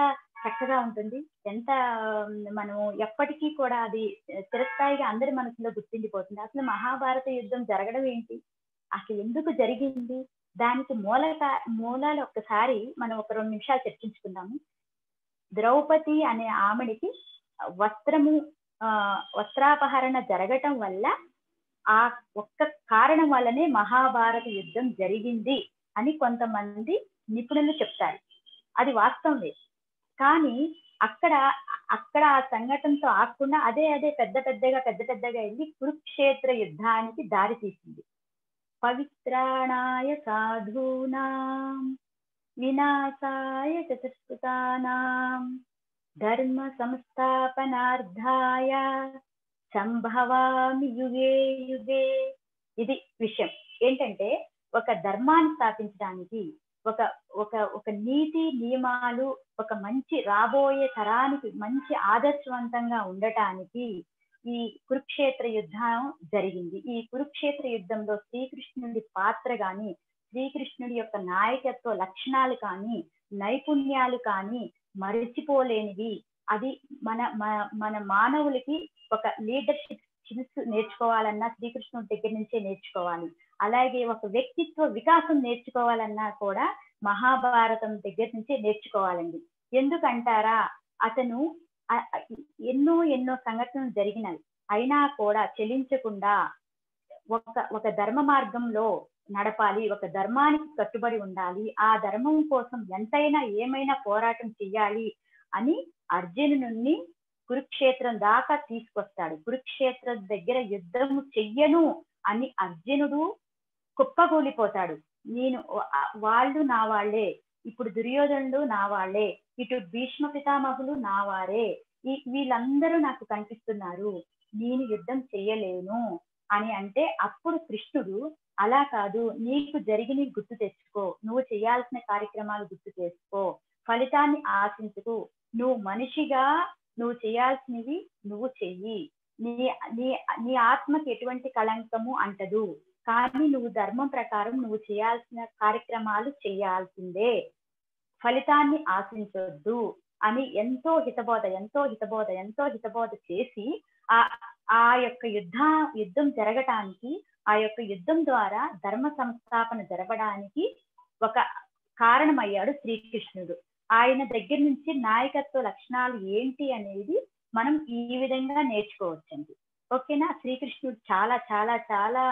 చక్కగా ఉంటుంది, ఎంత మనం ఎప్పటికీ కూడా అది చిరస్థాయిగా అందరి మనసులో గుర్తుండిపోతుంది. అసలు మహాభారత యుద్ధం జరగడం ఏంటి, అసలు ఎందుకు జరిగింది, దానికి మూలాలు ఒక్కసారి మనం ఒక 2 నిమిషాలు చర్చించుకుందాము. ద్రౌపది అనే ఆమెడికి వస్త్రాపహరణ జరగటం వల్ల ఆ ఒక్క కారణం వల్లనే మహాభారత యుద్ధం జరిగింది అని కొంతమంది నిపుణులు చెప్తారు. అది వాస్తవం లేదు. కానీ అక్కడ ఆ సంఘటనతో ఆకుండా అదే పెద్ద పెద్దగా వెళ్ళి కురుక్షేత్ర యుద్ధానికి దారి తీసింది. పవిత్రాణాయ సాధూనాం వినాశాయ చతుష్కృతానాం ధర్మ సంస్థాపనార్థాయ సంభవామి యుగే యుగే. ఇది విషయం ఏంటంటే, ఒక ధర్మాన్ని స్థాపించడానికి, ఒక నీతి నియమాలు, ఒక మంచి రాబోయే తరానికి మంచి ఆదర్శవంతంగా ఉండటానికి ఈ కురుక్షేత్ర యుద్ధం జరిగింది. ఈ కురుక్షేత్ర యుద్ధంలో శ్రీకృష్ణుడి పాత్ర కానీ, శ్రీకృష్ణుడి యొక్క నాయకత్వ లక్షణాలు కానీ, నైపుణ్యాలు కానీ మరిచిపోలేనివి. అది మన మానవులకి ఒక లీడర్షిప్ స్కిల్స్ నేర్చుకోవాలన్నా శ్రీకృష్ణుడి దగ్గర నుంచే నేర్చుకోవాలి. అలాగే ఒక వ్యక్తిత్వ వికాసం నేర్చుకోవాలన్నా కూడా మహాభారతం దగ్గర నుంచే నేర్చుకోవాలండి. ఎందుకంటారా, అతను ఎన్నో సంఘటనలు జరిగినాయి, అయినా కూడా చెలించకుండా ఒక ధర్మ మార్గంలో నడపాలి, ఒక ధర్మానికి కట్టుబడి ఉండాలి, ఆ ధర్మం కోసం ఎంతైనా ఏమైనా పోరాటం చెయ్యాలి అని అర్జునుడిని కురుక్షేత్రం దాకా తీసుకొస్తాడు. కురుక్షేత్రం దగ్గర యుద్ధము చెయ్యను అని అర్జునుడు కుప్పగూలిపోతాడు. వాళ్ళు నా వాళ్లే, ఇప్పుడు దుర్యోధనుడు నా వాళ్లే, ఇటు భీష్మ పితామహులు నా వారే, వీళ్ళందరూ నాకు కనిపిస్తున్నారు, నేను యుద్ధం చెయ్యలేను అని అంటే, అప్పుడు కృష్ణుడు అలా కాదు, నీకు జరిగిన గుర్తు తెచ్చుకో, నువ్వు చేయాల్సిన కార్యక్రమాలు గుర్తు చేసుకో, ఫలితాన్ని ఆశించుకు, నువ్వు మనిషిగా నువ్వు చేయాల్సినవి నువ్వు చెయ్యి, నీ ఆత్మకి ఎటువంటి కళంకము అంటదు, కానీ నువ్వు ధర్మం ప్రకారం నువ్వు చేయాల్సిన కార్యక్రమాలు చేయాల్సిందే, ఫలితాన్ని ఆశించొద్దు అని ఎంతో హితబోధ చేసి ఆ యొక్క యుద్ధం జరగటానికి, ఆ యొక్క యుద్ధం ద్వారా ధర్మ సంస్థాపన జరగడానికి ఒక కారణమయ్యాడు శ్రీకృష్ణుడు. ఆయన దగ్గర నుంచి నాయకత్వ లక్షణాలు ఏంటి అనేది మనం ఈ విధంగా నేర్చుకోవచ్చండి. ఓకేనా? శ్రీకృష్ణుడు చాలా చాలా చాలా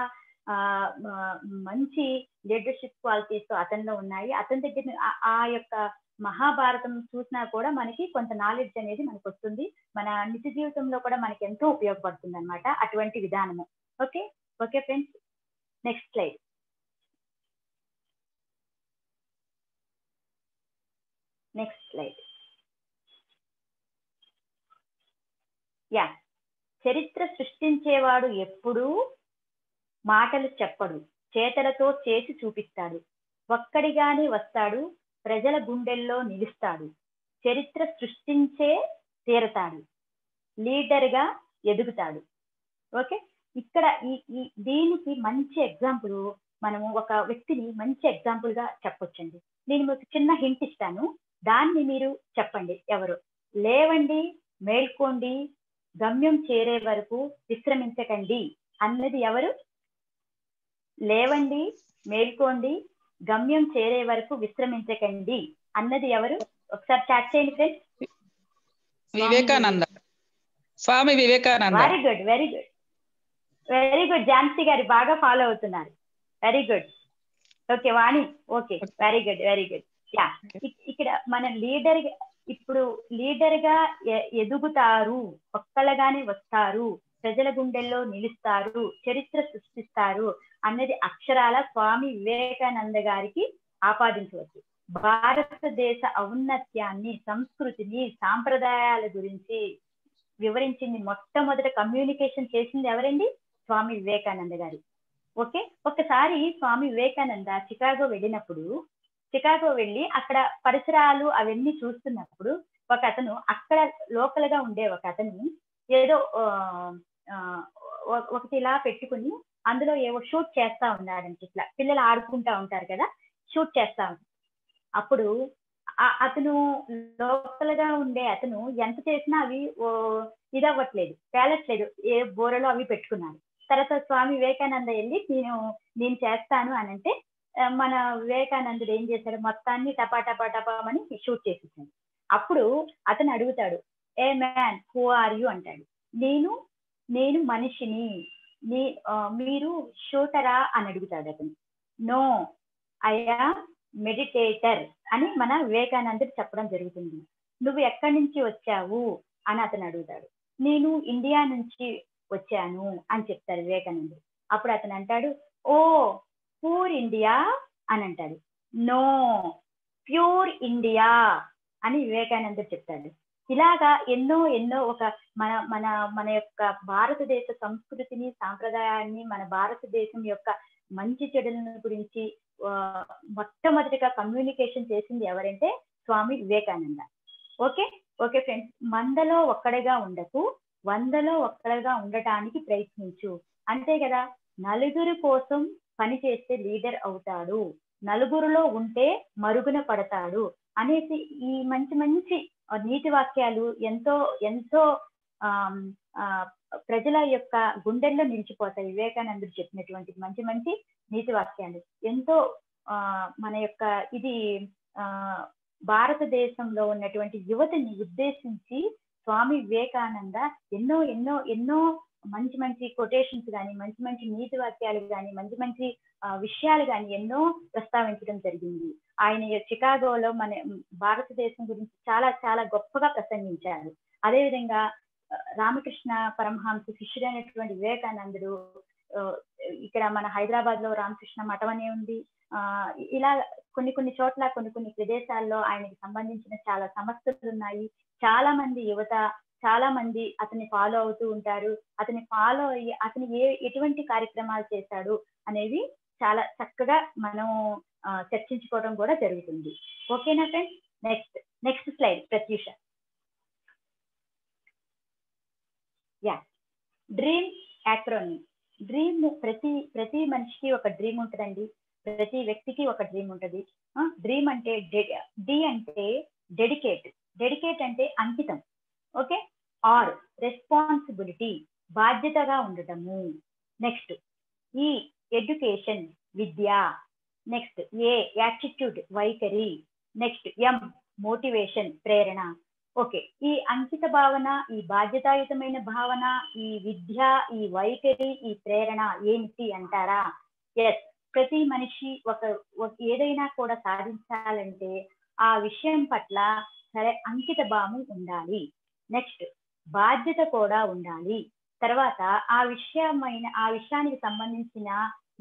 మంచి లీడర్షిప్ క్వాలిటీస్ అతనిలో ఉన్నాయి. అతని దగ్గర ఆ యొక్క మహాభారతం చూసినా కూడా మనకి కొంత నాలెడ్జ్ అనేది మనకు వస్తుంది, మన నిత్య జీవితంలో కూడా మనకి ఎంతో ఉపయోగపడుతుంది అనమాట అటువంటి విధానము. Okay friends, next slide. చరిత్ర సృష్టించేవాడు ఎప్పుడూ మాటలు చెప్పడు, చేతలతో చేసి చూపిస్తాడు, ఒక్కడిగానే వస్తాడు, ప్రజల గుండెల్లో నిలుస్తాడు, చరిత్ర సృష్టించే తీరతాడు, లీడర్ గా ఎదుగుతాడు. ఓకే, ఇక్కడ దీనికి మంచి ఎగ్జాంపుల్ మనము ఒక వ్యక్తిని మంచి ఎగ్జాంపుల్ గా చెప్పొచ్చండి. నేను మీకు చిన్న హింట్ ఇస్తాను, దాన్ని మీరు చెప్పండి. ఎవరు? లేవండి, మేల్కోండి, గమ్యం చేరే వరకు విశ్రమించకండి అన్నది ఎవరు? లేవండి, మేల్కోండి, గమ్యం చేరే వరకు విశ్రమించకండి అన్నది ఎవరు? ఒకసారి చాట్ చేయండి friends. Vivekananda, Swami Vivekananda. Very good Jhansi గారు, బాగా ఫాలో అవుతున్నారు. Very good. ఓకే వాణి, ఓకే, వెరీ గుడ్. యా, ఇక్కడ మన లీడర్ గా ఎదుగుతారు, ఒక్కళ్ళగానే వస్తారు, ప్రజల గుండెల్లో నిలుస్తారు, చరిత్ర సృష్టిస్తారు అన్నది అక్షరాల స్వామి వివేకానంద గారికి ఆపాదించవచ్చు. భారతదేశ ఔన్నత్యాన్ని, సంస్కృతిని, సాంప్రదాయాల గురించి వివరించింది, మొట్టమొదట కమ్యూనికేషన్ చేసింది ఎవరండి? స్వామి వివేకానంద గారు. ఓకే, ఒకసారి స్వామి వివేకానంద చికాగో వెళ్ళి అక్కడ పరిసరాలు అవన్నీ చూస్తున్నప్పుడు ఒక అతను, అక్కడ లోకల్ గా ఉండే ఒక అతను ఏదో ఒకటి ఇలా పెట్టుకుని అందులో ఏవో షూట్ చేస్తా ఉన్నాడంట. ఇట్లా పిల్లలు ఆడుకుంటా ఉంటారు కదా, షూట్ చేస్తా ఉంటారు. అప్పుడు అతను లోకల్గా ఉండే అతను ఎంత చేసినా అవి ఇదవ్వట్లేదు, పేలట్లేదు. ఏ బోరలో అవి పెట్టుకున్నారు. తర్వాత స్వామి వివేకానంద వెళ్ళి నేను చేస్తాను అని అంటే మన వివేకానందుడు ఏం చేశాడు, మొత్తాన్ని టపా టపా టపామని షూట్ చేసేసాడు. అప్పుడు అతను అడుగుతాడు, hey man who are you అంటాడు. నేను మనిషిని, మీరు షూటరా అని అడుగుతాడు అతను. నో, ఐ యామ్ మెడిటేటర్ అని మన వివేకానందుడు చెప్పడం జరుగుతుంది. నువ్వు ఎక్కడి నుంచి వచ్చావు అని అతను అడుగుతాడు. నేను ఇండియా నుంచి వచ్చాను అని చెప్తాడు వివేకానందుడు. అప్పుడు అతను అంటాడు, ఓ పూర్ ఇండియా అని అంటాడు. నో, ప్యూర్ ఇండియా అని వివేకానందుడు చెప్తాడు. ఇలాగా ఎన్నో ఎన్నో ఒక మన మన మన యొక్క భారతదేశ సంస్కృతిని, సాంప్రదాయాన్ని, మన భారతదేశం యొక్క మంచి చెడుల గురించి మొట్టమొదటిగా కమ్యూనికేషన్ చేసింది ఎవరంటే Swami Vivekananda. Okay okay friends, మందలో ఒక్కడిగా ఉండకు, వందలో ఒక్కడిగా ఉండటానికి ప్రయత్నించు. అంతే కదా, నలుగురి కోసం పని చేస్తే లీడర్ అవుతాడు, నలుగురిలో ఉంటే మరుగున పడతాడు అనేసి ఈ మంచి మంచి నీతి వాక్యాలు ఎంతో ఎంతో ప్రజల యొక్క గుండెల్లో నిలిచిపోతాయి. వివేకానందుడు చెప్పినటువంటి మంచి మంచి నీతి వాక్యాలు ఎంతో మన యొక్క ఇది భారతదేశంలో ఉన్నటువంటి యువతని ఉద్దేశించి స్వామి వివేకానంద ఎన్నో ఎన్నో ఎన్నో మంచి మంచి కొటేషన్స్ కానీ, మంచి మంచి నీతి వాక్యాలు కానీ, మంచి మంచి విషయాలు కానీ ఎన్నో ప్రస్తావించడం జరిగింది. ఆయన చికాగోలో మన భారతదేశం గురించి చాలా చాలా గొప్పగా ప్రసంగించారు. అదేవిధంగా రామకృష్ణ పరమహంస శిష్యుడైనటువంటి వివేకానందుడు ఇక్కడ మన హైదరాబాద్ లో రామకృష్ణ మఠం అనే ఉంది. ఇలా కొన్ని కొన్ని చోట్ల కొన్ని కొన్ని ప్రదేశాల్లో ఆయనకి సంబంధించిన చాలా సంస్థలు ఉన్నాయి. చాలా మంది యువత చాలా మంది అతన్ని ఫాలో అవుతూ ఉంటారు. అతన్ని ఫాలో అయ్యి అతను ఎటువంటి కార్యక్రమాలు చేశాడు అనేవి చాలా చక్కగా మనం చర్చించుకోవడం కూడా జరుగుతుంది. ఓకేనా friends? Next slide Prathyusha. Yeah, dream acronym. Dream ప్రతి మనిషికి ఒక డ్రీమ్ ఉంటుందండి, ప్రతి వ్యక్తికి ఒక డ్రీమ్ ఉంటుంది. డ్రీమ్ అంటే డి అంటే డెడికేట్ అంటే అంకితం. ఓకే, ఆర్ రెస్పాన్సిబిలిటీ బాధ్యతగా ఉండటము. నెక్స్ట్ ఈ ఎడ్యుకేషన్ విద్య. నెక్స్ట్ ఏ యాటిట్యూడ్ వైఖరి. నెక్స్ట్ ఎం మోటివేషన్ ప్రేరణ. ఓకే, ఈ అంకిత భావన, ఈ బాధ్యతాయుతమైన భావన, ఈ విద్య, ఈ వైఖరి, ఈ ప్రేరణ ఏమిటి అంటారా? ఎస్, ప్రతి మనిషి ఏదైనా కూడా సాధించాలంటే ఆ విషయం పట్ల సరే అంకిత భావం ఉండాలి. నెక్స్ట్ బాధ్యత కూడా ఉండాలి. తర్వాత ఆ విషయానికి సంబంధించిన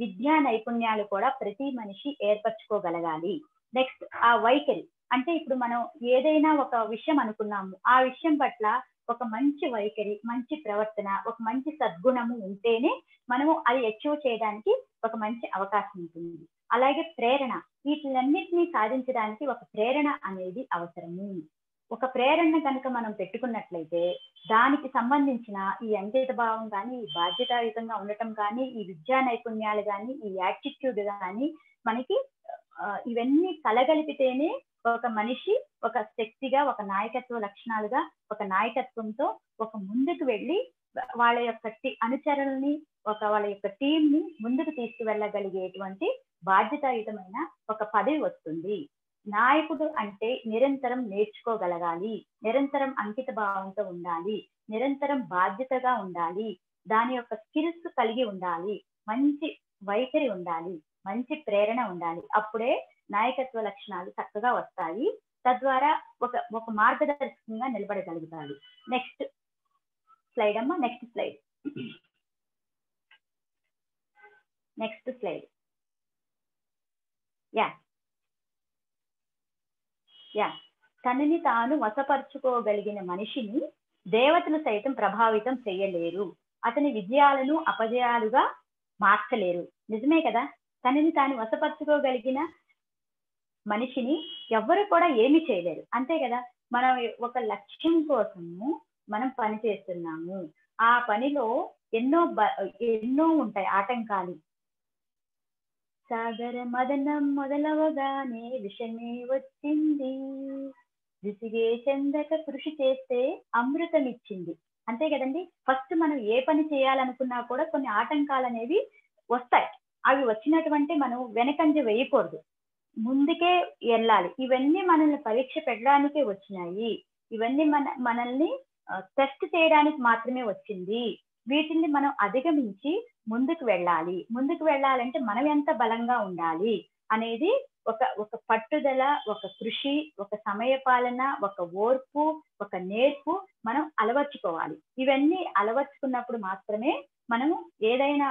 విద్యా నైపుణ్యాలు కూడా ప్రతి మనిషి ఏర్పరచుకోగలగాలి. నెక్స్ట్ ఆ వైఖరి అంటే ఇప్పుడు మనం ఏదైనా ఒక విషయం అనుకున్నాము, ఆ విషయం పట్ల ఒక మంచి వైఖరి, మంచి ప్రవర్తన, ఒక మంచి సద్గుణము ఉంటేనే మనము అది అచీవ్ చేయడానికి ఒక మంచి అవకాశం ఉంటుంది. అలాగే ప్రేరణ, వీటిలన్నిటినీ సాధించడానికి ఒక ప్రేరణ అనేది అవసరము. ఒక ప్రేరణ కనుక మనం పెట్టుకున్నట్లయితే దానికి సంబంధించిన ఈ అంకిత భావం కానీ, ఈ బాధ్యతాయుతంగా ఉండటం కానీ, ఈ విద్యా నైపుణ్యాలు కానీ, ఈ యాటిట్యూడ్ కానీ మనకి ఇవన్నీ కలగలిపితేనే ఒక మనిషి ఒక శక్తిగా, ఒక నాయకత్వ లక్షణాలుగా, ఒక నాయకత్వంతో ఒక ముందుకు వెళ్ళి వాళ్ళ యొక్క అనుచరుల్ని, వాళ్ళ యొక్క టీం ని ముందుకు తీసుకువెళ్ళగలిగేటువంటి బాధ్యతాయుతమైన ఒక పదవి వస్తుంది. నాయకుడు అంటే నిరంతరం నేర్చుకోగలగాలి, నిరంతరం అంకిత భావంతో ఉండాలి, నిరంతరం బాధ్యతగా ఉండాలి, దాని యొక్క స్కిల్స్ కలిగి ఉండాలి, మంచి వైఖరి ఉండాలి, మంచి ప్రేరణ ఉండాలి. అప్పుడే నాయకత్వ లక్షణాలు చక్కగా వస్తాయి. తద్వారా ఒక మార్గదర్శకంగా నిలబడగలుగుతాడు. నెక్స్ట్ స్లైడ్ అమ్మా, నెక్స్ట్ స్లైడ్. యా, తనని తాను వశపరుచుకోగలిగిన మనిషిని దేవతలు సైతం ప్రభావితం చేయలేరు, అతని విజయాలను అపజయాలుగా మార్చలేరు. నిజమే కదా, తనని తాను వశపరుచుకోగలిగిన మనిషిని ఎవ్వరు కూడా ఏమి చేయలేరు. అంతే కదా, మనం ఒక లక్ష్యం కోసము మనం పని చేస్తున్నాము. ఆ పనిలో ఎన్నో ఉంటాయి ఆటంకాలు. సాగర మదనం మొదలవగానే విషమే వచ్చింది, రుచిగే చెందక కృషి చేస్తే అమృతం ఇచ్చింది. అంతే కదండి. ఫస్ట్ మనం ఏ పని చేయాలనుకున్నా కూడా కొన్ని ఆటంకాలు అనేవి వస్తాయి. అవి వచ్చినటువంటి మనం వెనకంజ వేయకూడదు, ముందుకే వెళ్ళాలి. ఇవన్నీ మనల్ని పరీక్ష పెట్టడానికే వచ్చినాయి. ఇవన్నీ మనల్ని టెస్ట్ చేయడానికి మాత్రమే వచ్చింది. వీటిని మనం అధిగమించి ముందుకు వెళ్ళాలి. ముందుకు వెళ్ళాలంటే మనం ఎంత బలంగా ఉండాలి అనేది ఒక పట్టుదల, ఒక కృషి, ఒక సమయపాలన, ఒక ఓర్పు, ఒక నేర్పు మనం అలవర్చుకోవాలి. ఇవన్నీ అలవర్చుకున్నప్పుడు మాత్రమే మనము ఏదైనా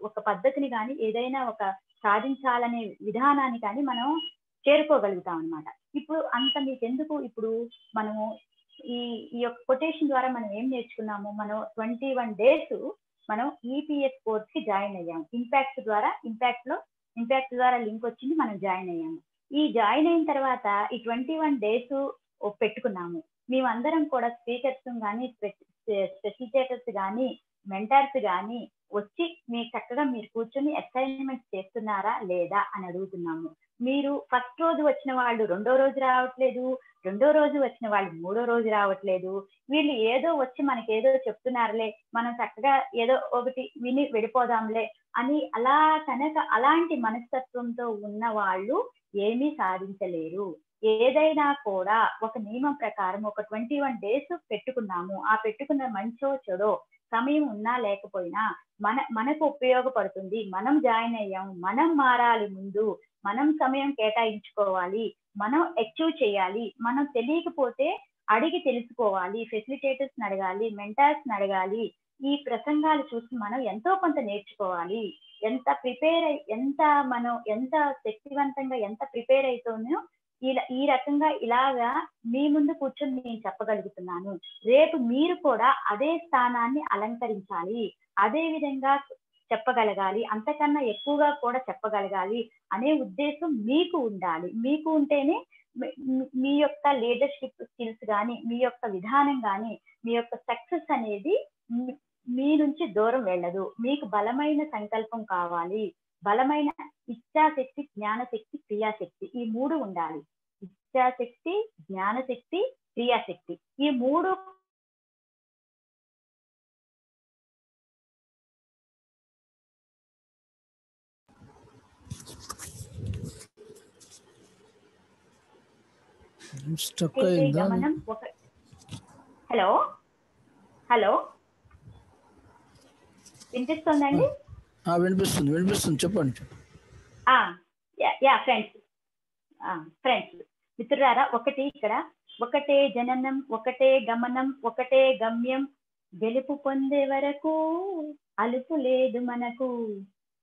ఒక పద్ధతిని కానీ, ఏదైనా ఒక సాధించాలనే విధానాన్ని కానీ మనం చేరుకోగలుగుతాం అన్నమాట. ఇప్పుడు అంత మీకెందుకు, ఇప్పుడు మనము ఈ యొక్క కొటేషన్ ద్వారా మనం ఏం నేర్చుకున్నాము? మనం 21 days మనం EPS కోర్స్ కి జాయిన్ అయ్యాము. ఇంపాక్ట్ ద్వారా లింక్ వచ్చింది, మనం జాయిన్ అయ్యాము. ఈ జాయిన్ అయిన తర్వాత ఈ 21 days పెట్టుకున్నాము. మేమందరం కూడా స్పీకర్స్ కానీ, ఫెసిలిటేటర్స్ కానీ, మెంటర్స్ కానీ వచ్చి చక్కగా మీరు కూర్చొని అసైన్మెంట్స్ చేస్తున్నారా లేదా అని అడుగుతున్నాము. మీరు ఫస్ట్ రోజు వచ్చిన వాళ్ళు రెండో రోజు రావట్లేదు, రెండో రోజు వచ్చిన వాళ్ళు మూడో రోజు రావట్లేదు. వీళ్ళు ఏదో వచ్చి మనకేదో చెప్తున్నారులే, మనం చక్కగా ఏదో ఒకటి విని వెళ్ళిపోదాంలే అని అలాంటి మనస్తత్వంతో ఉన్న వాళ్ళు ఏమీ సాధించలేరు. ఏదైనా కూడా ఒక నియమం ప్రకారం ఒక 21 days పెట్టుకున్నాము. ఆ పెట్టుకున్న మంచో చెడో సమయం ఉన్నా లేకపోయినా మనకు ఉపయోగపడుతుంది. మనం జాయిన్ అయ్యాము, మనం మారాలి, ముందు మనం సమయం కేటాయించుకోవాలి, మనం అచీవ్ చేయాలి. మనం తెలియకపోతే అడిగి తెలుసుకోవాలి, ఫెసిలిటేటర్స్ అడగాలి, మెంటర్స్ అడగాలి. ఈ ప్రసంగాలు చూసి మనం ఎంతో కొంత నేర్చుకోవాలి. ఎంత శక్తివంతంగా ఎంత ప్రిపేర్ అవుతుందో ఈ రకంగా ఇలాగా మీ ముందు కూర్చొని నేను చెప్పగలుగుతున్నాను. రేపు మీరు కూడా అదే స్థానాన్ని అలంకరించాలి, అదే విధంగా చెప్పగలగాలి, అంతకన్నా ఎక్కువగా కూడా చెప్పగలగాలి అనే ఉద్దేశం మీకు ఉండాలి. మీకు ఉంటేనే మీ యొక్క లీడర్షిప్ స్కిల్స్ కానీ, మీ యొక్క విధానం కానీ, మీ యొక్క సక్సెస్ అనేది మీ నుంచి దూరం వెళ్ళదు. మీకు బలమైన సంకల్పం కావాలి, బలమైన ఇచ్ఛాశక్తి, జ్ఞానశక్తి, క్రియాశక్తి, ఈ మూడు ఉండాలి. ఇచ్ఛాశక్తి, జ్ఞానశక్తి, క్రియాశక్తి, ఈ మూడు గమనం. హలో హలో వినిపిస్తుందండి? వినిపిస్తుంది, చెప్పండి. ఫ్రెండ్స్ మిత్రులారా, ఒకటే జననం, ఒకటే గమనం, ఒకటే గమ్యం, గెలుపు పొందే వరకు అలుపు లేదు మనకు,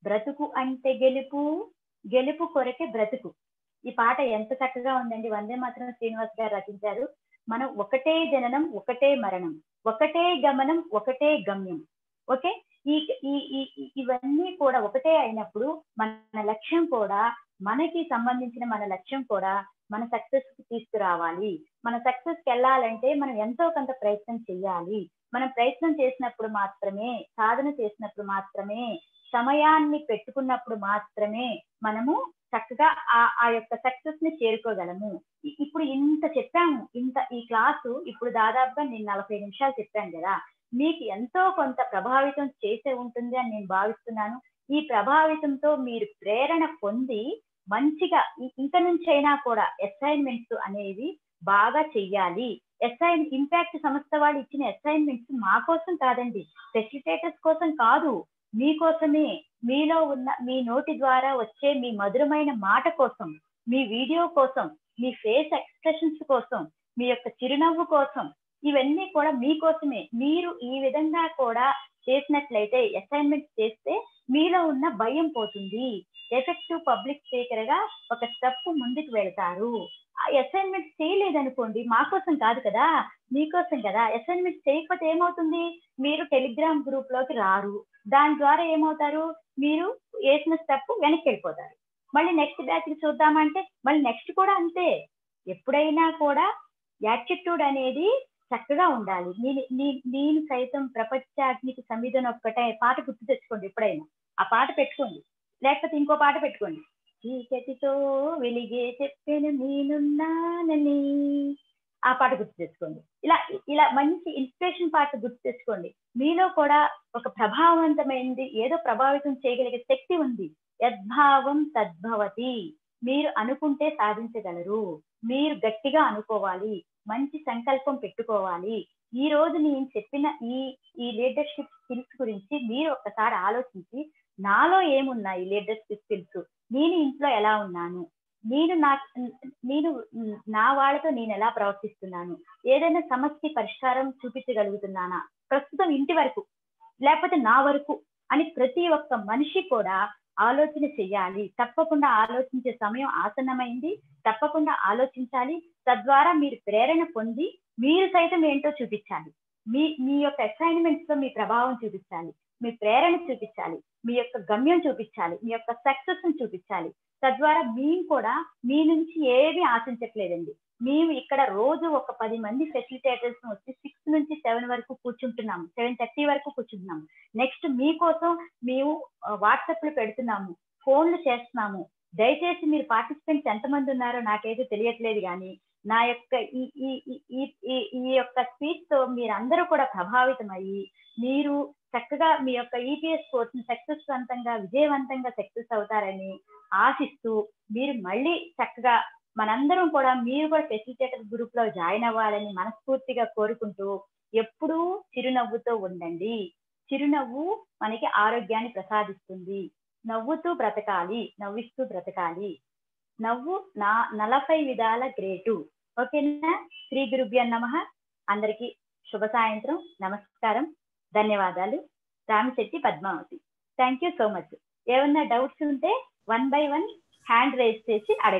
బ్రతుకు అంటే గెలుపు కొరకే బ్రతుకు. ఈ పాట ఎంత చక్కగా ఉందండి. వందే మాత్రం శ్రీనివాస్ గారు రచించారు. మనం ఒకటే జననం, ఒకటే మరణం, ఒకటే గమనం, ఒకటే గమ్యం. ఓకే, ఇవన్నీ కూడా ఒకటే అయినప్పుడు మన లక్ష్యం కూడా, మనకి సంబంధించిన మన లక్ష్యం కూడా మన సక్సెస్ కి తీసుకురావాలి. మన సక్సెస్ కి వెళ్ళాలంటే మనం ఎంతో కొంత ప్రయత్నం చేయాలి. మనం ప్రయత్నం చేసినప్పుడు మాత్రమే, సాధన చేసినప్పుడు మాత్రమే, సమయాన్ని పెట్టుకున్నప్పుడు మాత్రమే మనము చక్కగా ఆ యొక్క సక్సెస్ ని చేరుకోగలము. ఇప్పుడు ఇంత చెప్పాము, ఈ క్లాసు ఇప్పుడు దాదాపుగా నేను 40 నిమిషాలు చెప్పాను కదా. మీకు ఎంతో కొంత ప్రభావితం చేసే ఉంటుంది అని నేను భావిస్తున్నాను. ఈ ప్రభావితంతో మీరు ప్రేరణ పొంది మంచిగా ఇంత నుంచి అయినా కూడా అసైన్మెంట్స్ అనేవి బాగా చెయ్యాలి. ఇంపాక్ట్ సంస్థ వాళ్ళు ఇచ్చిన అసైన్మెంట్స్ మా కోసం కాదండి, ఫెసిలిటేటర్స్ కోసం కాదు, మీకోసమే. మీలో ఉన్న మీ నోటి ద్వారా వచ్చే మీ మధురమైన మాట కోసం, మీ వీడియో కోసం, మీ ఫేస్ ఎక్స్ప్రెషన్స్ కోసం, మీ యొక్క చిరునవ్వు కోసం, ఇవన్నీ కూడా మీకోసమే. మీరు ఈ విధంగా కూడా చేసినట్లయితే, అసైన్మెంట్ చేస్తే మీలో ఉన్న భయం పోతుంది. ఎఫెక్టివ్ పబ్లిక్ స్పీకర్ గా ఒక స్టెప్ ముందుకు వెళ్తారు. ఆ అసైన్మెంట్ చేయలేదనుకోండి, మా కోసం కాదు కదా, మీకోసం కదా. అసైన్మెంట్ చేయకపోతే ఏమవుతుంది? మీరు టెలిగ్రామ్ గ్రూప్ లోకి రారు. దాని ద్వారా ఏమవుతారు? మీరు వేసిన స్టెప్ వెనక్కి వెళ్ళిపోతారు. మళ్ళీ నెక్స్ట్ బ్యాచ్ చూద్దామంటే మళ్ళీ నెక్స్ట్ కూడా అంతే. ఎప్పుడైనా కూడా యాటిట్యూడ్ అనేది చక్కగా ఉండాలి. నేను సైతం ప్రపంచాగ్నికి సమిధనొక్కటే పాట గుర్తు తెచ్చుకోండి. ఎప్పుడైనా ఆ పాట పెట్టుకోండి, లేకపోతే ఇంకో పాట పెట్టుకోండి. చీకటితో వెలిగే చెప్పెను నేనున్నానని, ఆ పాట గుర్తు తెచ్చుకోండి. ఇలా ఇలా మంచి ఇన్స్పిరేషన్ పాట గుర్తు తెచ్చుకోండి. మీలో కూడా ఒక ప్రభావవంతమైనది, ఏదో ప్రభావితం చేయగలిగే శక్తి ఉంది. యద్భావం తద్భవతి. మీరు అనుకుంటే సాధించగలరు. మీరు గట్టిగా అనుకోవాలి, మంచి సంకల్పం పెట్టుకోవాలి. ఈ రోజు నేను చెప్పిన ఈ లీడర్షిప్ స్కిల్స్ గురించి మీరు ఒక్కసారి ఆలోచించి, నాలో ఏమున్నాయి లీడర్షిప్ స్కిల్స్, నేను ఇంట్లో ఎలా ఉన్నాను, నేను నా వాళ్ళతో నేను ఎలా ప్రవర్తిస్తున్నాను, ఏదైనా సమస్య పరిష్కారం చూపించగలుగుతున్నానా ప్రస్తుతం ఇంటి వరకు, లేకపోతే నా వరకు అని ప్రతి ఒక్క మనిషి కూడా ఆలోచన చెయ్యాలి. తప్పకుండా ఆలోచించే సమయం ఆసన్నమైంది. తప్పకుండా ఆలోచించాలి. తద్వారా మీరు ప్రేరణ పొంది మీరు సైతం ఏంటో చూపించాలి. మీ యొక్క అసైన్మెంట్స్ లో మీ ప్రభావం చూపించాలి, మీ ప్రేరణ చూపించాలి, మీ యొక్క గమ్యం చూపించాలి, మీ యొక్క సక్సెస్ ని చూపించాలి. తద్వారా మేము కూడా మీ నుంచి ఏమీ ఆశించట్లేదండి. మేము ఇక్కడ రోజు ఒక 10 మంది ఫెసిలిటేటర్స్ వచ్చి 6 నుంచి 7 వరకు కూర్చుంటున్నాము, 7:30 వరకు కూర్చుంటున్నాము. నెక్స్ట్ మీకోసం మేము వాట్సాప్ లో పెడుతున్నాము, ఫోన్లు చేస్తున్నాము. దయచేసి మీరు పార్టిసిపెంట్స్ ఎంతమంది ఉన్నారో నాకైతే తెలియట్లేదు, కానీ నా యొక్క ఈ యొక్క స్పీచ్ తో మీరందరూ కూడా ప్రభావితం అయ్యి మీరు చక్కగా మీ యొక్క ఈపీఎస్ కోర్స్ ని సక్సెస్వంతంగా విజయవంతంగా సక్సెస్ అవుతారని ఆశిస్తూ, మీరు మళ్ళీ చక్కగా మనందరం కూడా మీరు కూడా ఫెసిలిటేటర్ గ్రూప్ లో జాయిన్ అవ్వాలని మనస్ఫూర్తిగా కోరుకుంటూ, ఎప్పుడూ చిరునవ్వుతో ఉండండి. చిరునవ్వు మనకి ఆరోగ్యాన్ని ప్రసాదిస్తుంది. నవ్వుతూ బ్రతకాలి, నవ్విస్తూ బ్రతకాలి. నవ్వు 40 విధాల గ్రేటు. ఓకేనా? శ్రీ గురుభ్యో నమః. అందరికీ శుభ సాయంత్రం, నమస్కారం, ధన్యవాదాలు. Ramisetti Padmavathi. Thank you so much. ఏమన్నా డౌట్స్ ఉంటే 1 by 1 హ్యాండ్ రైజ్ చేసి అడగండి.